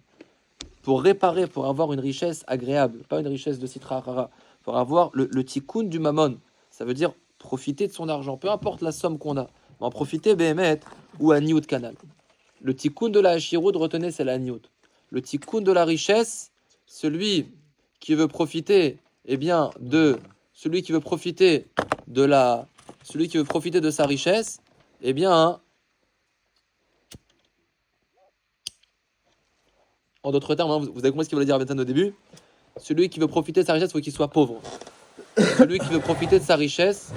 pour réparer, pour avoir une richesse agréable, pas une richesse de citra rara, pour avoir le tikkun du mammon, ça veut dire profiter de son argent, peu importe la somme qu'on a, mais en profiter behemet ou à niout canal. Le tikkun de la hashirut, retenez, c'est la niout. Le tikkun de la richesse, celui qui veut profiter, eh bien, celui qui veut profiter de sa richesse, eh bien, en d'autres termes, hein, vous avez compris ce qu'il voulait dire Rabbi Nathan au début. Celui qui veut profiter de sa richesse, il faut qu'il soit pauvre. Celui qui veut profiter de sa richesse,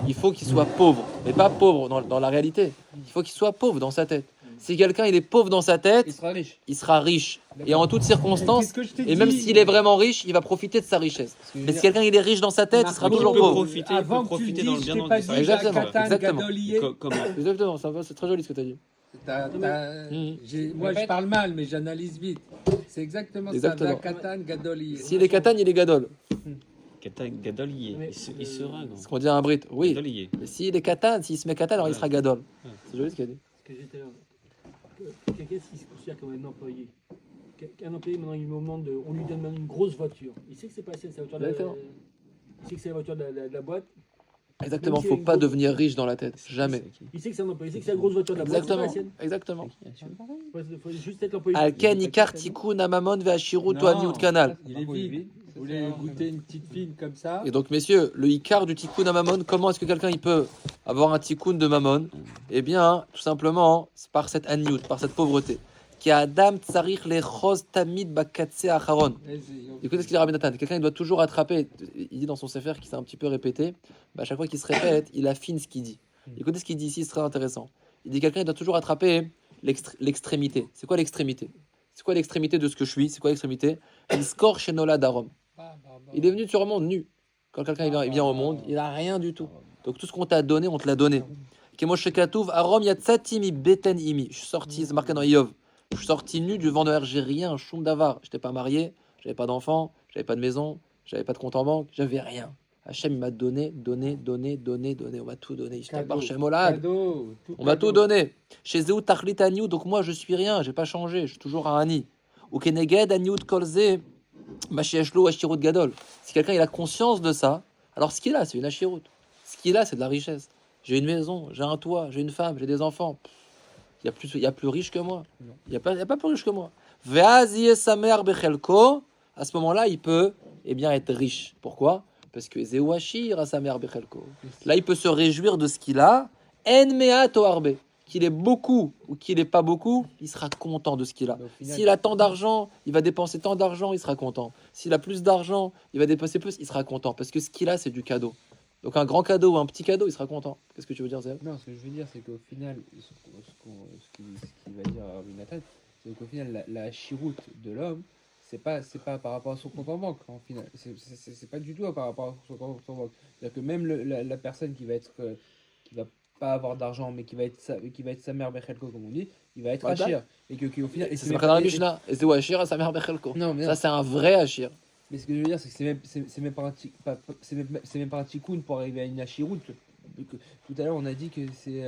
il faut qu'il soit pauvre. Mais pas pauvre dans la réalité. Il faut qu'il soit pauvre dans sa tête. Si quelqu'un il est pauvre dans sa tête, Il sera riche. il sera riche. Et en toutes circonstances, Qu'est-ce que je t'ai et même dit s'il est vraiment riche, il va profiter de sa richesse. Mais si quelqu'un il est riche dans sa tête, il sera toujours pauvre. Avant que tu le dises, je t'ai pas dit Exactement, Katan, exactement. Gadolier. Comment Exactement, c'est très joli ce que tu as dit. Moi, je parle mal, mais j'analyse vite. C'est exactement Exactement. ça. Katan, Gadolier. S'il est Katan, il est Gadol. Gadolier. Il sera, non C'est ce qu'on dit à un Brit. Oui. Gadolier. Mais s'il est Katan, s'il se met Katan, alors il sera Gadol. C'est joli ce qu'il a dit. Ce que j'étais là. Quelqu'un qui se considère comme un employé. Un employé, maintenant, on lui donne une grosse voiture. Il sait que c'est pas sa voiture de la, Exactement. il sait que c'est la voiture de la boîte. Exactement, Même si faut il y a pas une grosse- devenir riche dans la tête. Jamais. Il sait que c'est un employé. Il sait que c'est la grosse voiture de la boîte. Exactement. C'est pas la Exactement. sienne. Faut juste être l'employé. Alken ikar tikkun hamamon ve'ashirut Non, ani kanal. Il est vide. Vous voulez goûter une petite fine comme ça? Et donc, messieurs, le ikar du tikkun à mammon, comment est-ce que quelqu'un il peut avoir un tikkun de mammon? Eh bien, tout simplement, c'est par cette aniout, par cette pauvreté. Qui a Adam tsarich lechos tamid bakatse acharon. Écoutez ce qu'il dit Rabbi Nathan. Quelqu'un il doit toujours attraper. Il dit dans son sefer qui s'est un petit peu répété. À chaque fois qu'il se répète, il affine ce qu'il dit. Écoutez ce qu'il dit ici, c'est très intéressant. Il dit quelqu'un il doit toujours attraper l'extrémité. C'est quoi l'extrémité? C'est quoi l'extrémité de ce que je suis? C'est quoi l'extrémité? Il score chez Nola Darom. Il est venu sur le monde nu. Quand quelqu'un il vient au monde, il a rien du tout. Donc tout ce qu'on t'a donné, on te l'a donné. Kemoshe Katouv, Arom Yatsatimi Beten Imi. Je suis sorti, c'est marqué dans Yov. Je suis sorti nu du vendeur, j'ai rien, choum davar. J'étais pas marié, j'avais pas d'enfant, j'avais pas de maison, j'avais pas de compte en banque, j'avais rien. Hachem il m'a donné. On m'a tout donné. Cadeau. On m'a tout donné. Chez Zéou Tachlit Aniou, donc moi je suis rien, j'ai pas changé, je suis toujours un Ani. Ou Keneged Aniou Kolze. Machiachlo, Ashirut Gadol. Si quelqu'un il a conscience de ça, alors ce qu'il a, c'est une Ashirut. Ce qu'il a, c'est de la richesse. J'ai une maison, j'ai un toit, j'ai une femme, j'ai des enfants. Il y a plus riche que moi. Il y a pas plus riche que moi. Ve'aziye samer bechelko. À ce moment-là, il peut être riche. Pourquoi? Parce que Zeu Ashir à samer bechelko. Là, il peut se réjouir de ce qu'il a. En me'at oarbe. Qu'il ait beaucoup ou qu'il ait pas beaucoup, il sera content de ce qu'il a. S'il a tant d'argent, il va dépenser tant d'argent, il sera content. S'il a plus d'argent, il va dépenser plus, il sera content. Parce que ce qu'il a, c'est du cadeau. Donc un grand cadeau ou un petit cadeau, il sera content. Qu'est-ce que tu veux dire, Zéb? Non, ce que je veux dire, c'est qu'au final, ce qu'il va dire à Rabbi Nathan, c'est qu'au final, la chiroute de l'homme, c'est pas par rapport à son compte en banque, en final. C'est pas du tout par rapport à son compte en banque. C'est-à-dire que même la personne qui va pas avoir d'argent, mais qui va être sa mère Bechelko, comme on dit, il va être Ouais, Hachir. Et qu'au final. C'est marqué dans la Mishnah. Et Zeu Ashir à samer bechelko. Non, mais Ça, c'est un vrai Ashir. Mais ce que je veux dire, c'est que c'est même pas un tikkun pour arriver à une hachiroute. Tout à l'heure, on a dit que c'est.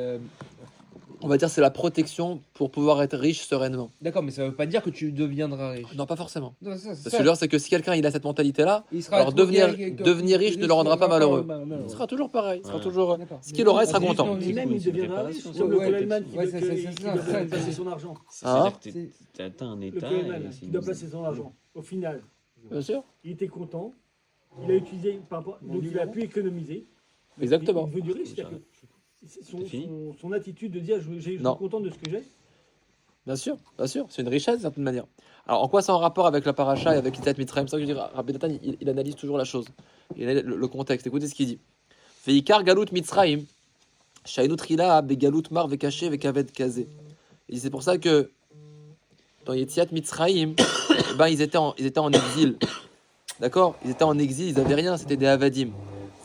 On va dire c'est la protection pour pouvoir être riche sereinement. D'accord, mais ça veut pas dire que tu deviendras riche. Non, pas forcément. Non, ça, Parce que je veux dire, c'est que si quelqu'un il a cette mentalité-là, il sera alors trop devenir guéri, riche ne le rendra pas malheureux. malheureux. Il sera toujours pareil. Il sera Ouais. toujours. D'accord. Ce qu'il aura, il sera Mais content. non, Et même, il deviendra riche. C'est comme le Coleman qui doit placer son argent. C'est-à-dire que tu atteint un Le état. Coleman et qui c'est doit une- placer son argent. Au final, Bien sûr. il était content. Il a utilisé par rapport. Donc il a pu économiser. Exactement. Il veut du riche. C'est-à-dire que C'est fini. son attitude de dire je suis Non. content de ce que j'ai. Bien sûr. C'est une richesse d'une certaine manière. Alors en quoi c'est en rapport avec la paracha et avec Yitzhak Mitzrayim? C'est ça que je dis, Rabbi Nathan, il analyse toujours la chose. Il analyse le contexte. Écoutez ce qu'il dit. Veikar galut Mitzrayim, shainu trila begalut mar vekaché vekaved kazé. Et c'est pour ça que dans Yitzhak Mitzrayim, ils étaient en exil. D'accord? Ils étaient en exil, ils n'avaient rien, c'était des avadim.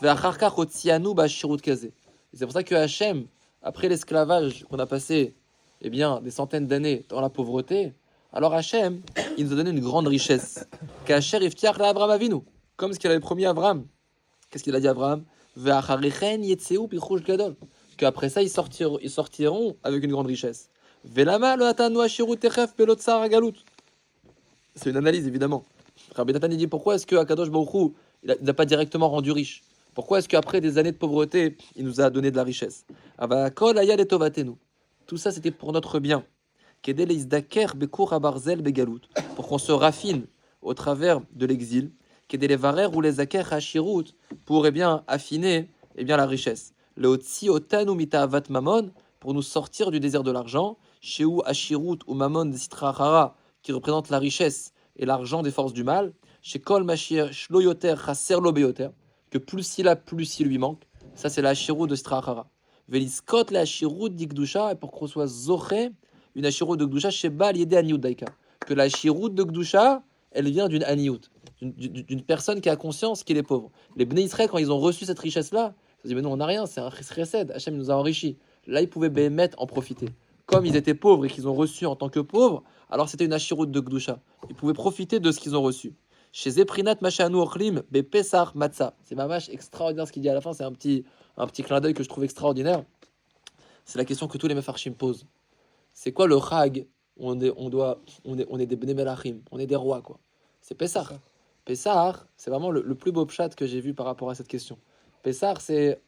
Ve'acharkar otzianu bashirut kazé. Et c'est pour ça que Hachem, après l'esclavage qu'on a passé des centaines d'années dans la pauvreté, Alors Hachem, il nous a donné une grande richesse. Qu'Asher iftiach la Abraham Avinu, comme ce qu'il avait promis à Abraham. Qu'est-ce qu'il a dit à Abraham? Ve'acharechen yetzeu bichush gadol. Qu'après ça, ils sortiront avec une grande richesse. Ve'lama lo atanu ashirut techef belot tsar hagalut. C'est une analyse, évidemment. Rabbi Nathan il dit pourquoi est-ce que Akadosh Baruch Hu, il n'a pas directement rendu riche? Pourquoi est-ce qu'après des années de pauvreté, il nous a donné de la richesse? Avakol ayad et tovatenu. Tout ça, c'était pour notre bien. Kedel izdaker bekur habarzel begalut. Pour qu'on se raffine au travers de l'exil. Kedel levarer ou les aker hashirut. Pour affiner la richesse. Leotzi otanu mitahavat mamon. Pour nous sortir du désir de l'argent. Sheu hashirut ou mamon de sitra hara, qui représente la richesse et l'argent des forces du mal. Chez Kol Mashir Shloyoter Chaser Lobeyoter, que plus il a, plus il lui manque. Ça, c'est la Hashirut de Sitra Achara. Veliskot la Hashirut d'Ikdusha, et pour qu'on soit Zoché, une Hashirut de Gdusha, Sheba Liede Aniyut Daika. Que la Hashirut de Gdusha, elle vient d'une Aniyut, d'une personne qui a conscience qu'il est pauvre. Les Bnei Israël, quand ils ont reçu cette richesse-là, ils se disent, mais non, on n'a rien, c'est un chesed, Hachem nous a enrichis. Là, ils pouvaient Béhémet en profiter. Comme ils étaient pauvres et qu'ils ont reçu en tant que pauvres, alors c'était une Hashirut de Gdusha. Ils pouvaient profiter de ce qu'ils ont reçu. Chez Zeprinat Mashanu Ochlim, Bepesar Matzah. C'est ma vache extraordinaire ce qu'il dit à la fin, c'est un petit clin d'œil que je trouve extraordinaire. C'est la question que tous les Mefarshim posent. C'est quoi le Chag où on est des Bnei Melachim, on est des rois, quoi. C'est Pessah. Pessah, c'est vraiment le plus beau pshat que j'ai vu par rapport à cette question. Pessah, c'est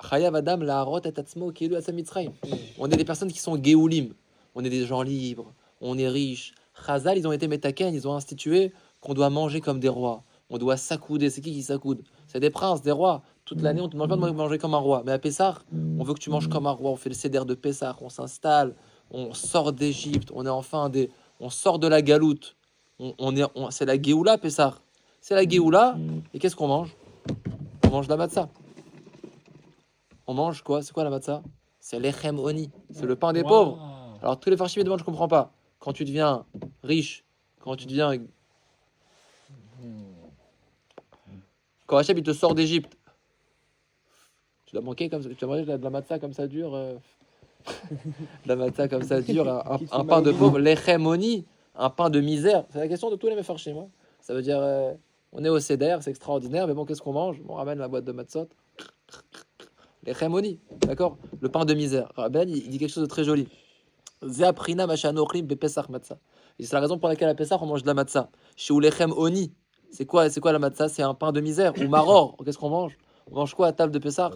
Chayav Adam Laharot et Atzmo Keilu Atzam Mitzrayim. On est des personnes qui sont Géoulim. On est des gens libres, on est riches. Chazal, ils ont été Metaken, ils ont institué qu'on doit manger comme des rois. On doit s'accouder. C'est qui s'accoude? C'est des princes, des rois. Toute l'année, on ne te demande pas de manger comme un roi. Mais à Pessah, on veut que tu manges comme un roi. On fait le seder de Pessah, on s'installe, on sort d'Égypte, on sort de la galoute. C'est la Géoula, Pessah. C'est la Géoula. Et qu'est-ce qu'on mange? On mange la matzah. On mange quoi? C'est quoi la matzah? C'est l'echem oni. C'est le pain des pauvres. Alors tous les farshim me demandent, je comprends pas. Quand tu deviens riche, quand Hachem il te sort d'Égypte, tu dois manquer comme ça, tu dois manger de la matzah comme ça dure, de la matzah comme ça dure, un pain de pauvre, l'echem oni, un pain de misère. C'est la question de tous les mefarshim. Hein. Ça veut dire, on est au seder, c'est extraordinaire, mais bon, qu'est-ce qu'on mange? On ramène la boîte de matzot, l'echem oni, d'accord? Le pain de misère. Rabben, il dit quelque chose de très joli. Zeaprina machano ochlim bepesach matzah. Et c'est la raison pour laquelle à Pessah on mange de la matzah. Chez Ulechem Oni, c'est quoi la matzah? C'est un pain de misère. Ou maror, qu'est-ce qu'on mange? On mange quoi à table de Pessah?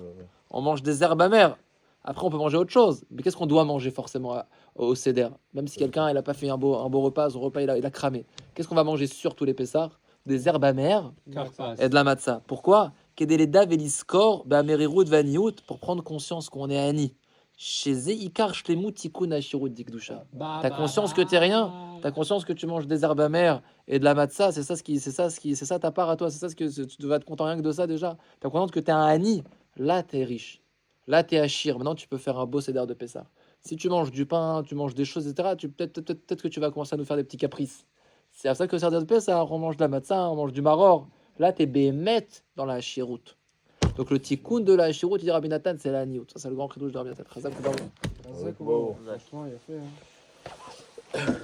On mange des herbes amères. Après on peut manger autre chose. Mais qu'est-ce qu'on doit manger forcément au Seder? Même si quelqu'un il a pas fait un beau repas, son repas il a cramé. Qu'est-ce qu'on va manger sur tous les Pessah? Des herbes amères et de la matzah. Pourquoi? Kedeleda veliskor be'amerirut vaniyut, pour prendre conscience qu'on est Ani. Chez Zeikar Shlemut Tikkun Hashirut d'Ikdusha. T'as conscience que t'es rien. T'as conscience que tu manges des herbes amères et de la matzah. C'est ça ta part à toi. C'est ça ce que tu devrais être content rien que de ça déjà. T'as conscience que t'es un Ani. Là t'es riche. Là t'es Hachir. Maintenant tu peux faire un beau seder de Pessah. Si tu manges du pain, tu manges des choses, etc. Peut-être que tu vas commencer à nous faire des petits caprices. C'est à ça que le seder de Pessah, on mange de la matzah, on mange du maror. Là t'es béhémet dans la Hashirut. Donc le tikkun de la Hashirut, il dit Rabbi Nathan, c'est la Niout. Ça, c'est le grand chidouche de Rabbi Nathan. Franchement, il a fait. Hein.